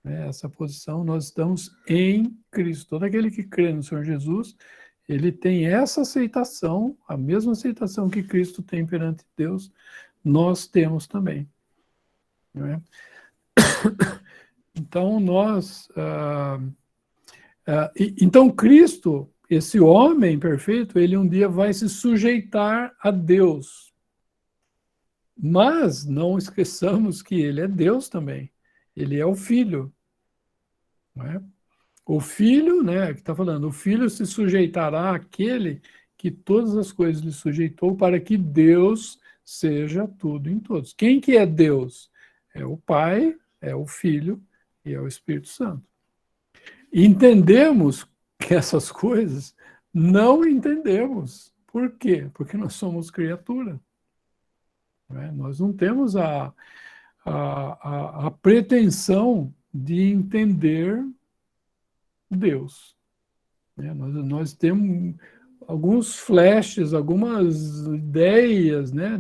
Né? Essa posição, nós estamos em Cristo. Todo aquele que crê no Senhor Jesus, ele tem essa aceitação, a mesma aceitação que Cristo tem perante Deus, nós temos também. Né? Então, então, Cristo, esse homem perfeito, ele um dia vai se sujeitar a Deus. Mas não esqueçamos que ele é Deus também. Ele é o Filho. Não é? O Filho, né, que está falando, o Filho se sujeitará àquele que todas as coisas lhe sujeitou para que Deus seja tudo em todos. Quem que é Deus? É o Pai, é o Filho e é o Espírito Santo. E entendemos que essas coisas não entendemos. Por quê? Porque nós somos criatura. Né? Nós não temos a pretensão de entender Deus. né? Nós temos alguns flashes, algumas ideias, né,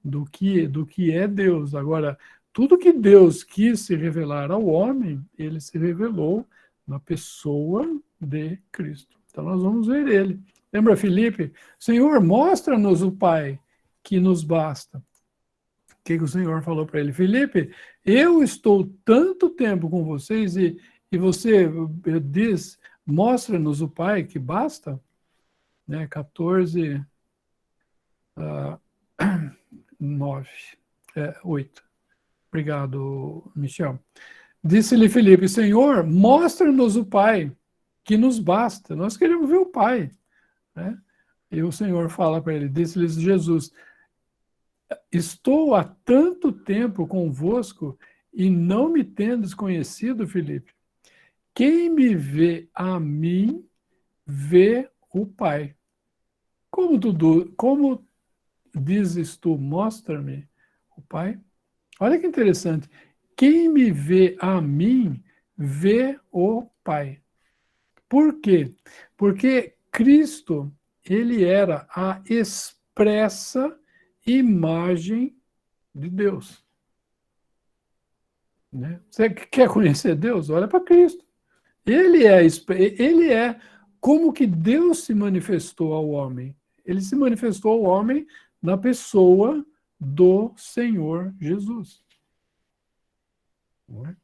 do que é Deus. Agora, tudo que Deus quis se revelar ao homem, ele se revelou na pessoa de Cristo. Então, nós vamos ver ele. Lembra, Filipe? Senhor, mostra-nos o Pai, que nos basta. O que o Senhor falou para ele? Filipe, eu estou tanto tempo com vocês e você diz, mostra-nos o Pai, que basta? Né? 14, 8. Obrigado, Michel. Disse-lhe Filipe, Senhor, mostra-nos o Pai, que nos basta. Nós queremos ver o Pai. Né? E o Senhor fala para ele, disse-lhe Jesus, estou há tanto tempo convosco e não me tendes conhecido, Filipe. Quem me vê a mim, vê o Pai. Como dizes tu, mostra-me o Pai? Olha que interessante. Quem me vê a mim, vê o Pai. Por quê? Porque Cristo, ele era a expressa imagem de Deus. Né? Você quer conhecer Deus? Olha para Cristo. Ele é como que Deus se manifestou ao homem. Ele se manifestou ao homem na pessoa do Senhor Jesus. Não é?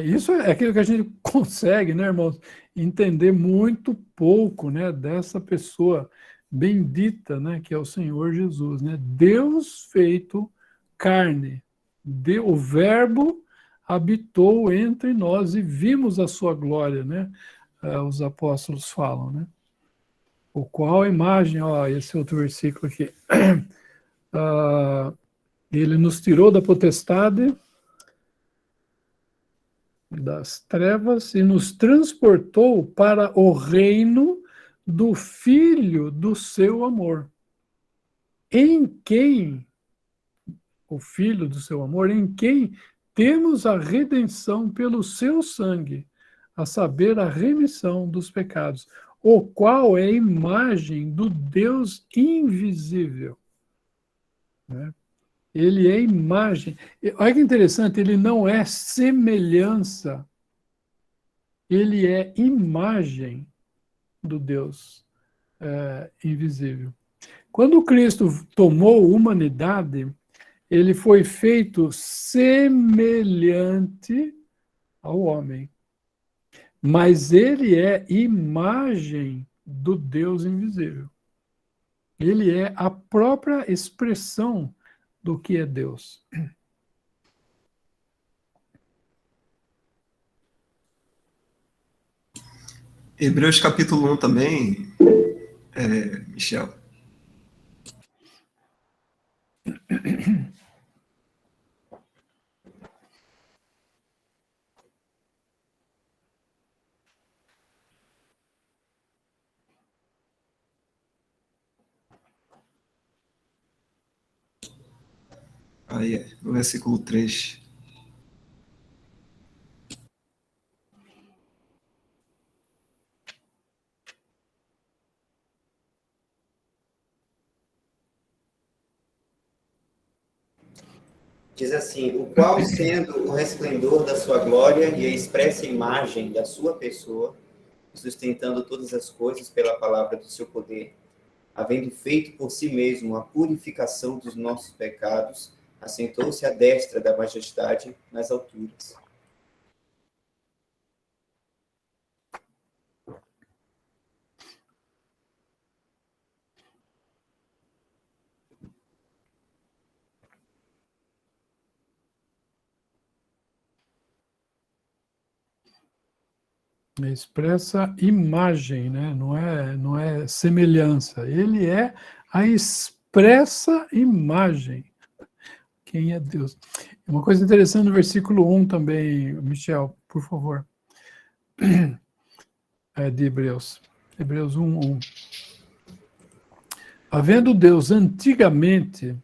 Isso é aquilo que a gente consegue, né, irmãos, entender muito pouco, né, dessa pessoa bendita, né, que é o Senhor Jesus, né? Deus feito carne. O Verbo habitou entre nós e vimos a sua glória, né? Os apóstolos falam, né? O qual a imagem, esse outro versículo aqui, ele nos tirou da potestade das trevas e nos transportou para o reino do Filho do seu amor, em quem, o Filho do seu amor, em quem temos a redenção pelo seu sangue, a saber, a remissão dos pecados, o qual é a imagem do Deus invisível. Né? Ele é imagem. Olha que interessante, ele não é semelhança, ele é imagem do Deus invisível. Quando Cristo tomou humanidade, ele foi feito semelhante ao homem. Mas ele é imagem do Deus invisível. Ele é a própria expressão do que é Deus. Hebreus capítulo 1 também, Michel. Aí no versículo 3. Diz assim, o qual, sendo o resplendor da sua glória e a expressa imagem da sua pessoa, sustentando todas as coisas pela palavra do seu poder, havendo feito por si mesmo a purificação dos nossos pecados, assentou-se à destra da majestade nas alturas. Expressa imagem, né? Não é semelhança. Ele é a expressa imagem. Quem é Deus? Uma coisa interessante no versículo 1 também, Michel, por favor. De Hebreus. Hebreus 1:1. Havendo Deus antigamente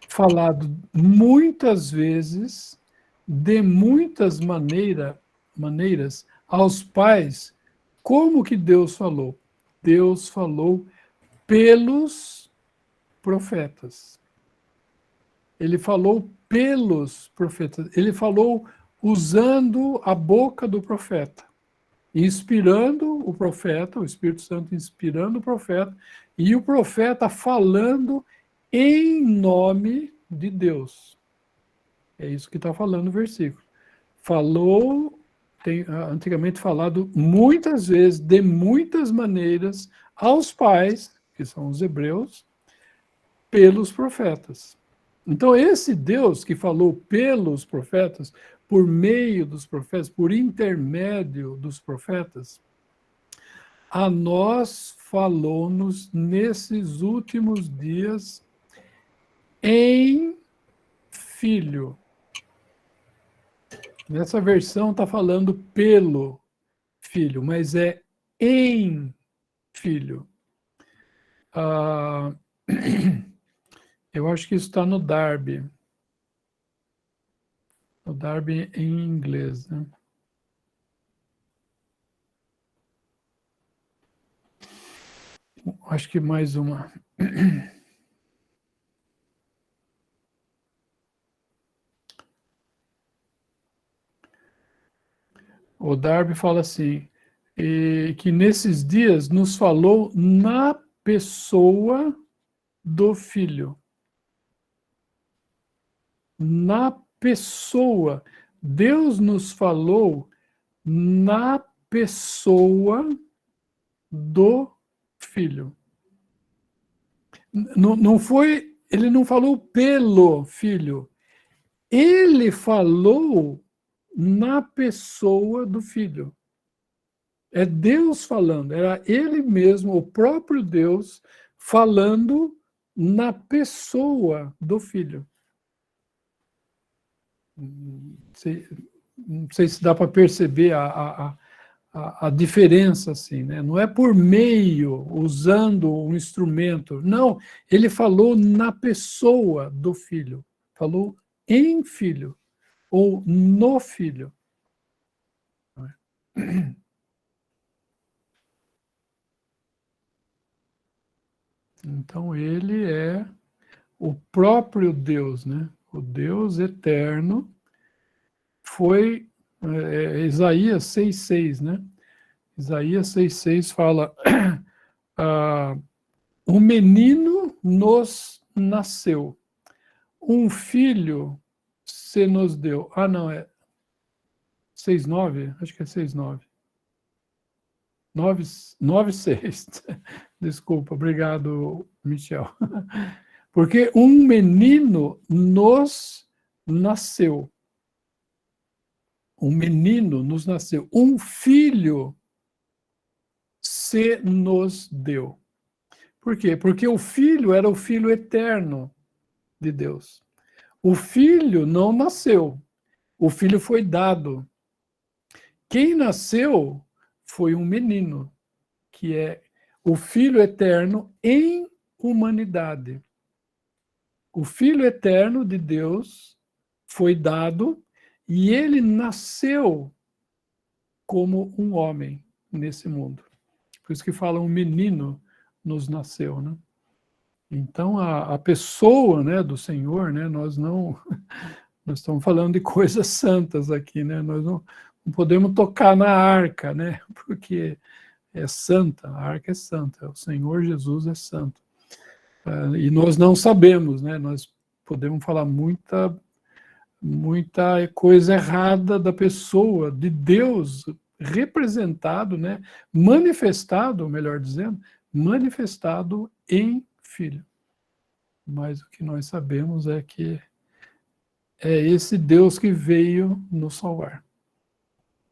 falado muitas vezes, de muitas maneiras, maneiras aos pais. Como que Deus falou? Deus falou pelos profetas. Ele falou pelos profetas. Ele falou usando a boca do profeta, inspirando o profeta, o Espírito Santo inspirando o profeta, e o profeta falando em nome de Deus. É isso que está falando o versículo. Falou, antigamente falado muitas vezes, de muitas maneiras, aos pais, que são os hebreus, pelos profetas. Então, esse Deus que falou pelos profetas, por meio dos profetas, por intermédio dos profetas, a nós falou-nos nesses últimos dias em Filho. Nessa versão está falando pelo Filho, mas é em Filho. Eu acho que isso está no Darby. No Darby em inglês, né? Acho que mais uma. O Darby fala assim, que nesses dias nos falou na pessoa do Filho. Na pessoa. Deus nos falou na pessoa do Filho. Não foi, ele não falou pelo Filho. Ele falou na pessoa do Filho. É Deus falando, era ele mesmo, o próprio Deus, falando na pessoa do Filho. Não sei se dá para perceber a diferença, assim, né? Não é por meio, usando um instrumento. Não, ele falou na pessoa do Filho. Falou em Filho, ou no Filho. Então, ele é o próprio Deus, né? O Deus eterno foi Isaías 6,6, né? Isaías 6,6 fala um menino nos nasceu, um filho se nos deu. Ah, não, é 6,9? Acho que é 6,9. 9,6. Desculpa, obrigado, Michel. Porque um menino nos nasceu. Um menino nos nasceu. Um filho se nos deu. Por quê? Porque o filho era o filho eterno de Deus. O filho não nasceu. O filho foi dado. Quem nasceu foi um menino, que é o filho eterno em humanidade. O Filho eterno de Deus foi dado e ele nasceu como um homem nesse mundo. Por isso que fala um menino nos nasceu, né? Então a pessoa, né, do Senhor, né, nós estamos falando de coisas santas aqui, né? Nós não podemos tocar na arca, né? Porque é santa, a arca é santa, o Senhor Jesus é santo. E nós não sabemos, né? Nós podemos falar muita coisa errada da pessoa, de Deus representado, né? Manifestado, melhor dizendo, manifestado em Filho. Mas o que nós sabemos é que é esse Deus que veio nos salvar.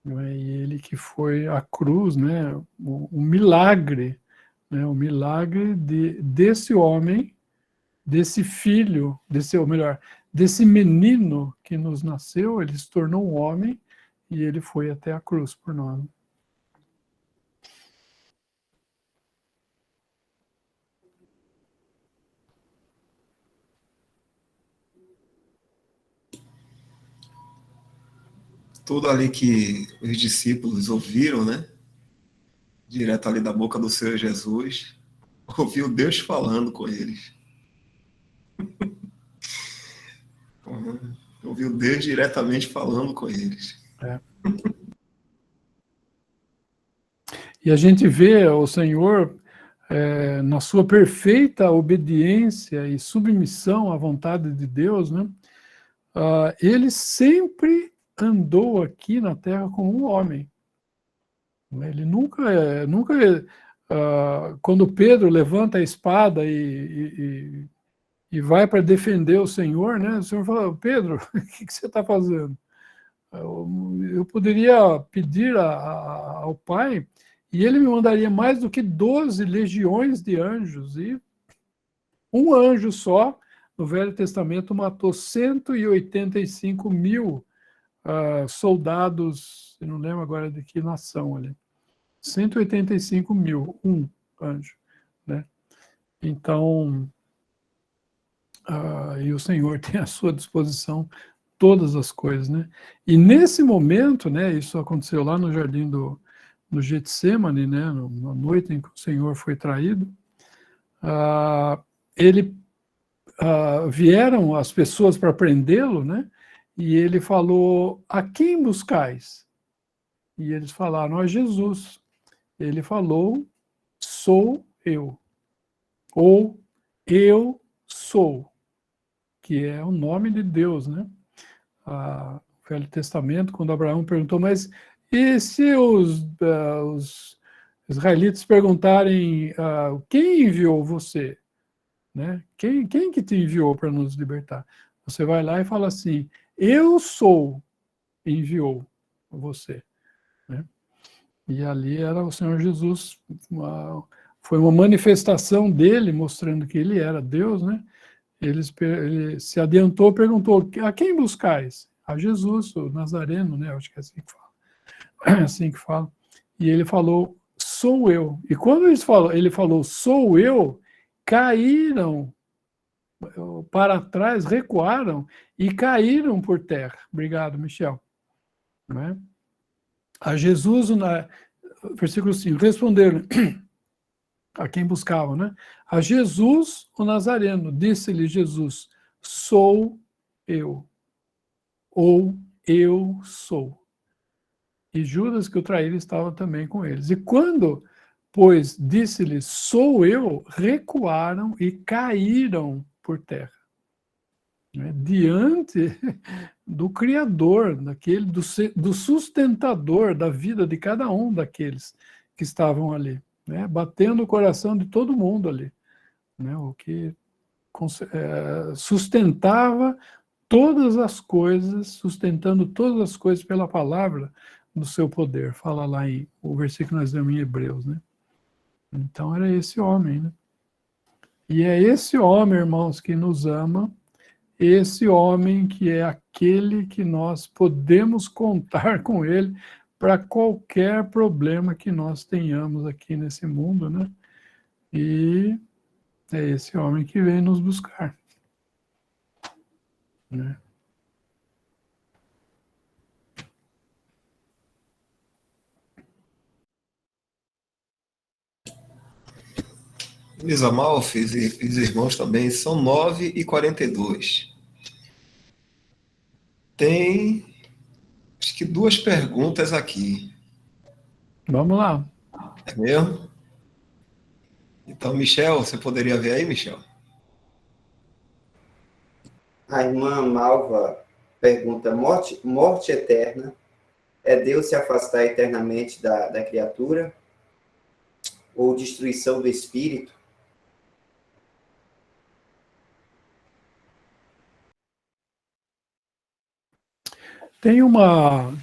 E ele que foi à cruz, né? O milagre, né? O milagre desse homem, desse filho, ou melhor, desse menino que nos nasceu, ele se tornou um homem e ele foi até a cruz por nós. tudo ali que os discípulos ouviram, né? Direto ali da boca do Senhor Jesus, ouviu Deus falando com eles. Ouviu Deus diretamente falando com eles. E a gente vê o Senhor, na sua perfeita obediência e submissão à vontade de Deus, né? Ele sempre andou aqui na Terra como um homem. Ele nunca, quando Pedro levanta a espada e vai para defender o Senhor, né? O Senhor fala: Pedro, o que você está fazendo? Eu poderia pedir ao Pai e ele me mandaria mais do que 12 legiões de anjos, e um anjo só, no Velho Testamento, matou 185 mil soldados, eu não lembro agora de que nação ali. 185 mil, um anjo, né? Então, e o Senhor tem à sua disposição todas as coisas, né? E nesse momento, né, isso aconteceu lá no jardim do Getsemane, né, na noite em que o Senhor foi traído, vieram as pessoas para prendê-lo, né? E ele falou: a quem buscais? E eles falaram: a Jesus. Ele falou: sou eu. Ou eu sou, que é o nome de Deus, né? No Velho Testamento, quando Abraão perguntou: mas e se os israelitas perguntarem quem enviou você? Né? Quem que te enviou para nos libertar? Você vai lá e fala assim: eu sou, enviou você. Né? E ali era o Senhor Jesus, foi uma manifestação dele, mostrando que ele era Deus, né? Ele se adiantou, perguntou: a quem buscais? A Jesus, o Nazareno, né? Acho que é assim que fala. É assim que fala. E ele falou: sou eu. E quando ele falou sou eu, caíram para trás, recuaram e caíram por terra. Obrigado, Michel. Não é? A Jesus, versículo 5, responderam a quem buscavam, né? A Jesus, o Nazareno, disse-lhe Jesus: sou eu, ou eu sou. E Judas, que o traíra, estava também com eles. E quando, pois, disse-lhe sou eu, recuaram e caíram por terra. Né? Diante do Criador, do sustentador da vida de cada um daqueles que estavam ali, né? Batendo o coração de todo mundo ali, né? O que sustentava todas as coisas, sustentando todas as coisas pela palavra do seu poder. Fala lá o versículo que nós lemos em Hebreus, né? Então era esse homem, né? E é esse homem, irmãos, que nos ama, esse homem que é aquele que nós podemos contar com ele para qualquer problema que nós tenhamos aqui nesse mundo, né? E é esse homem que vem nos buscar, né? Meus amados irmãos também, são 9h42. Tem, acho que 2 perguntas aqui. Vamos lá. É mesmo? Então, Michel, você poderia ver aí, Michel? A irmã Malva pergunta: morte eterna é Deus se afastar eternamente da criatura? Ou destruição do espírito? Tem uma,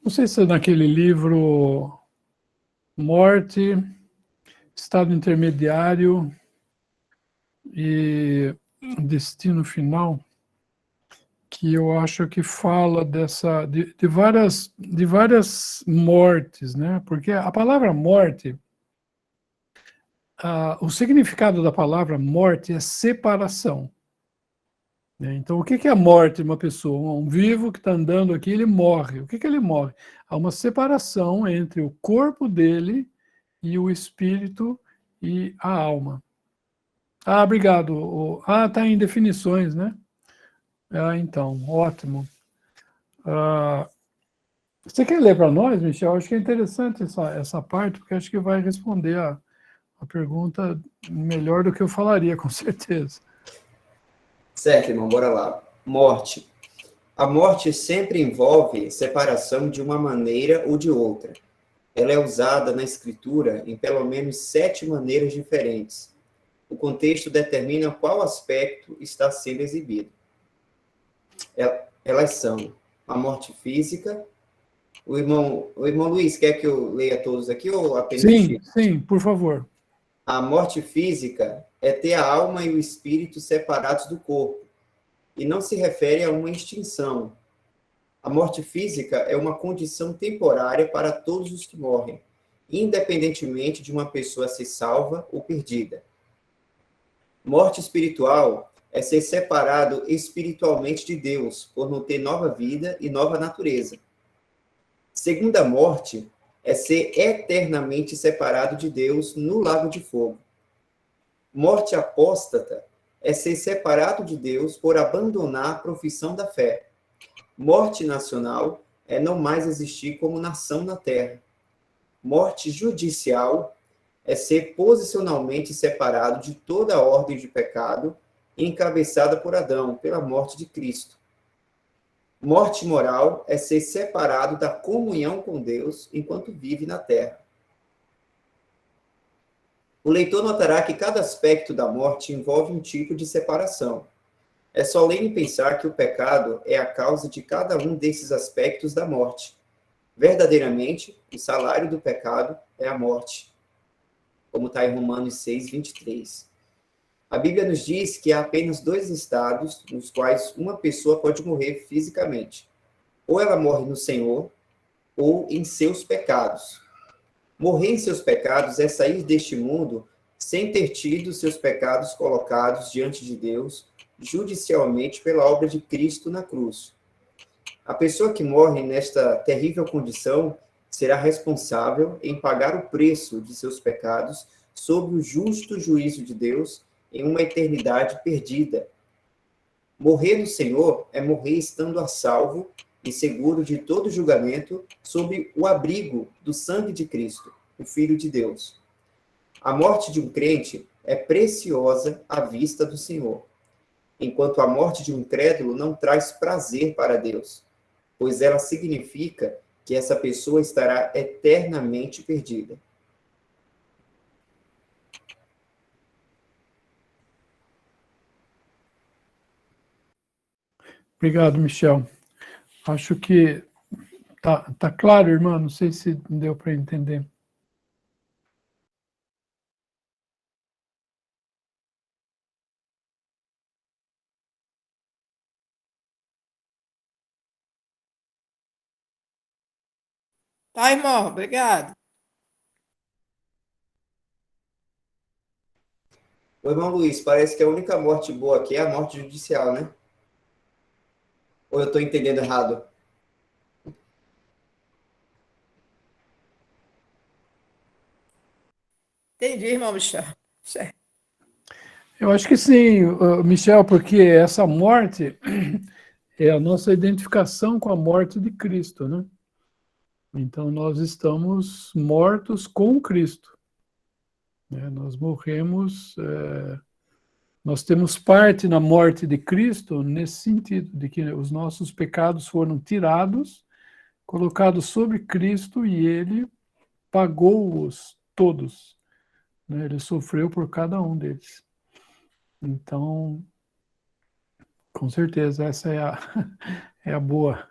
não sei se é naquele livro Morte, Estado Intermediário e Destino Final, que eu acho que fala de várias mortes, né? Porque a palavra morte, o significado da palavra morte é separação. Então, o que é a morte de uma pessoa? Um vivo que está andando aqui, ele morre. O que ele morre? Há uma separação entre o corpo dele e o espírito e a alma. Ah, obrigado. Ah, está em definições, né? Ah, então, ótimo. Você quer ler para nós, Michel? Acho que é interessante essa parte, porque acho que vai responder a pergunta melhor do que eu falaria, com certeza. Certo, irmão, bora lá. Morte. A morte sempre envolve separação de uma maneira ou de outra. Ela é usada na Escritura em pelo menos 7 maneiras diferentes. O contexto determina qual aspecto está sendo exibido. Elas são a morte física. O irmão Luiz quer que eu leia todos aqui ou apenas o Chico? Sim, por favor. A morte física é ter a alma e o espírito separados do corpo, e não se refere a uma extinção. A morte física é uma condição temporária para todos os que morrem, independentemente de uma pessoa ser salva ou perdida. Morte espiritual é ser separado espiritualmente de Deus, por não ter nova vida e nova natureza. Segunda morte é ser eternamente separado de Deus no lago de fogo. Morte apóstata é ser separado de Deus por abandonar a profissão da fé. Morte nacional é não mais existir como nação na terra. Morte judicial é ser posicionalmente separado de toda a ordem de pecado encabeçada por Adão, pela morte de Cristo. Morte moral é ser separado da comunhão com Deus enquanto vive na terra. O leitor notará que cada aspecto da morte envolve um tipo de separação. É solene pensar que o pecado é a causa de cada um desses aspectos da morte. Verdadeiramente, o salário do pecado é a morte, como está em Romanos 6, 23. A Bíblia nos diz que há apenas 2 estados nos quais uma pessoa pode morrer fisicamente. Ou ela morre no Senhor, ou em seus pecados. Morrer em seus pecados é sair deste mundo sem ter tido seus pecados colocados diante de Deus judicialmente pela obra de Cristo na cruz. A pessoa que morre nesta terrível condição será responsável em pagar o preço de seus pecados sob o justo juízo de Deus em uma eternidade perdida. Morrer no Senhor é morrer estando a salvo e seguro de todo julgamento sob o abrigo do sangue de Cristo, o Filho de Deus. A morte de um crente é preciosa à vista do Senhor, enquanto a morte de um incrédulo não traz prazer para Deus, pois ela significa que essa pessoa estará eternamente perdida. Obrigado, Michel. Acho que tá claro, irmã, não sei se deu para entender. Tá, irmão, obrigado. O irmão Luiz, parece que a única morte boa aqui é a morte judicial, né? Ou eu estou entendendo errado? Entendi, irmão Michel. Certo. Eu acho que sim, Michel, porque essa morte é a nossa identificação com a morte de Cristo, né? Então, nós estamos mortos com Cristo, né? Nós morremos, nós temos parte na morte de Cristo nesse sentido, de que os nossos pecados foram tirados, colocados sobre Cristo e Ele pagou-os todos, né? Ele sofreu por cada um deles. Então, com certeza, essa é é a boa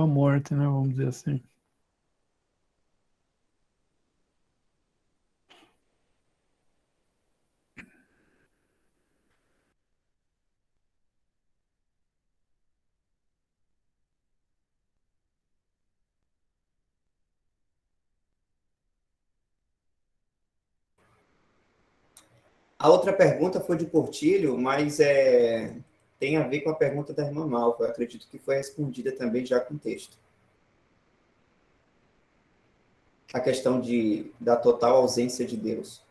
morte, né? Vamos dizer assim. A outra pergunta foi de Portilho, mas tem a ver com a pergunta da irmã Malva. Eu acredito que foi respondida também já com o texto. A questão da total ausência de Deus.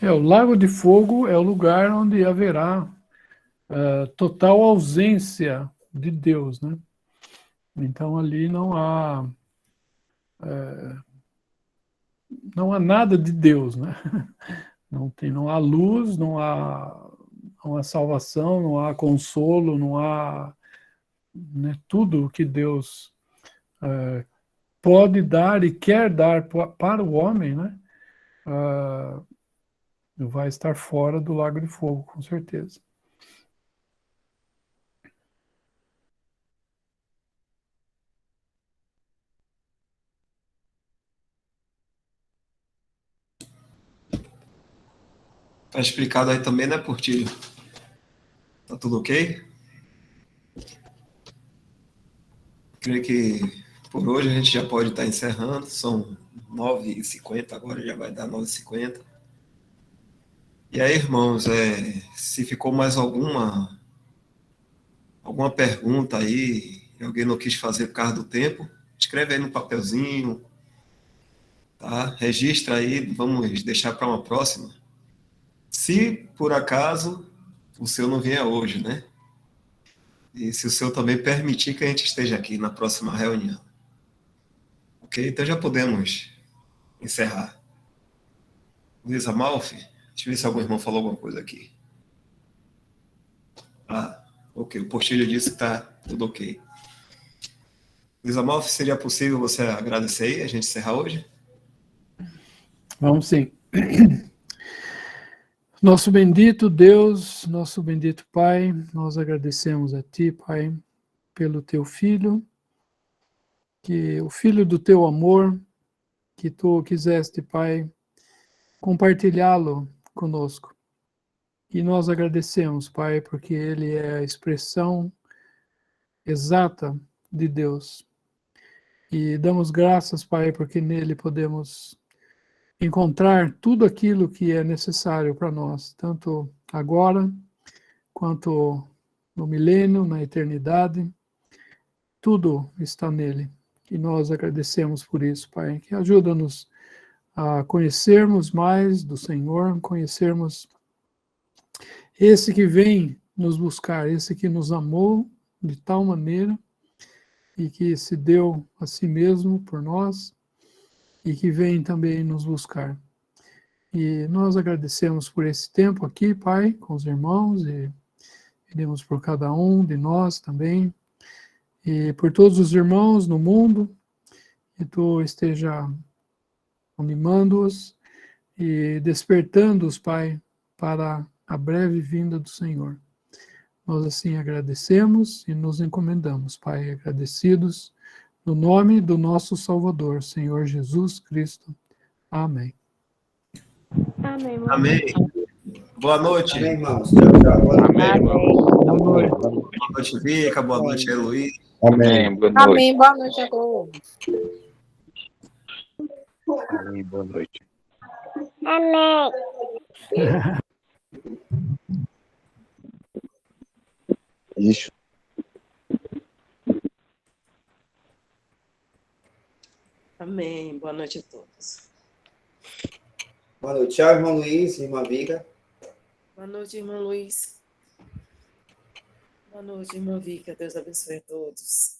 O Lago de Fogo é o lugar onde haverá total ausência de Deus, né? Então ali não há nada de Deus, né? Não há luz, não há salvação, não há consolo, não há, né, tudo o que Deus pode dar e quer dar para o homem, né? Vai estar fora do Lago de Fogo, com certeza. Tá explicado aí também, né, Portilho? Tá tudo ok? Creio que por hoje a gente já pode estar encerrando. São 9h50 agora, já vai dar 9h50. E aí, irmãos, se ficou mais alguma pergunta aí, e alguém não quis fazer por causa do tempo, escreve aí no papelzinho, tá? Registra aí, vamos deixar para uma próxima. Se, por acaso, o seu não vier hoje, né? E se o seu também permitir que a gente esteja aqui na próxima reunião. Ok? Então já podemos encerrar. Luiz Amalfi, deixa eu ver se algum irmão falou alguma coisa aqui. Ok. O Portilho disse que está tudo ok. Luiz Amalfi, seria possível você agradecer aí, a gente encerrar hoje? Vamos sim. Nosso bendito Deus, nosso bendito Pai, nós agradecemos a Ti, Pai, pelo Teu Filho, que o Filho do Teu amor, que Tu quiseste, Pai, compartilhá-lo conosco. E nós agradecemos, Pai, porque Ele é a expressão exata de Deus. E damos graças, Pai, porque nele podemos encontrar tudo aquilo que é necessário para nós, tanto agora quanto no milênio, na eternidade. Tudo está nele. E nós agradecemos por isso, Pai, que ajuda-nos a conhecermos mais do Senhor, conhecermos esse que vem nos buscar, esse que nos amou de tal maneira e que se deu a si mesmo por nós e que vem também nos buscar. E nós agradecemos por esse tempo aqui, Pai, com os irmãos, e pedimos por cada um de nós também, e por todos os irmãos no mundo, que Tu esteja animando-os e despertando-os, Pai, para a breve vinda do Senhor. Nós assim agradecemos e nos encomendamos, Pai, agradecidos, no nome do nosso Salvador, Senhor Jesus Cristo. Amém. Amém, irmão. Amém. Boa noite. Amém, irmãos. Tchau, tchau. Boa noite. Amém, irmão. Boa noite. Boa noite, Vica. Boa noite, Luiz. Amém. Boa noite. Amém, boa noite a todos. Amém, boa noite. Amém. Isso. Amém, boa noite a todos. Boa noite. Tchau, irmão Luiz, irmã Viga. Boa noite, irmão Luiz. Boa noite, irmã Vica. Deus abençoe a todos.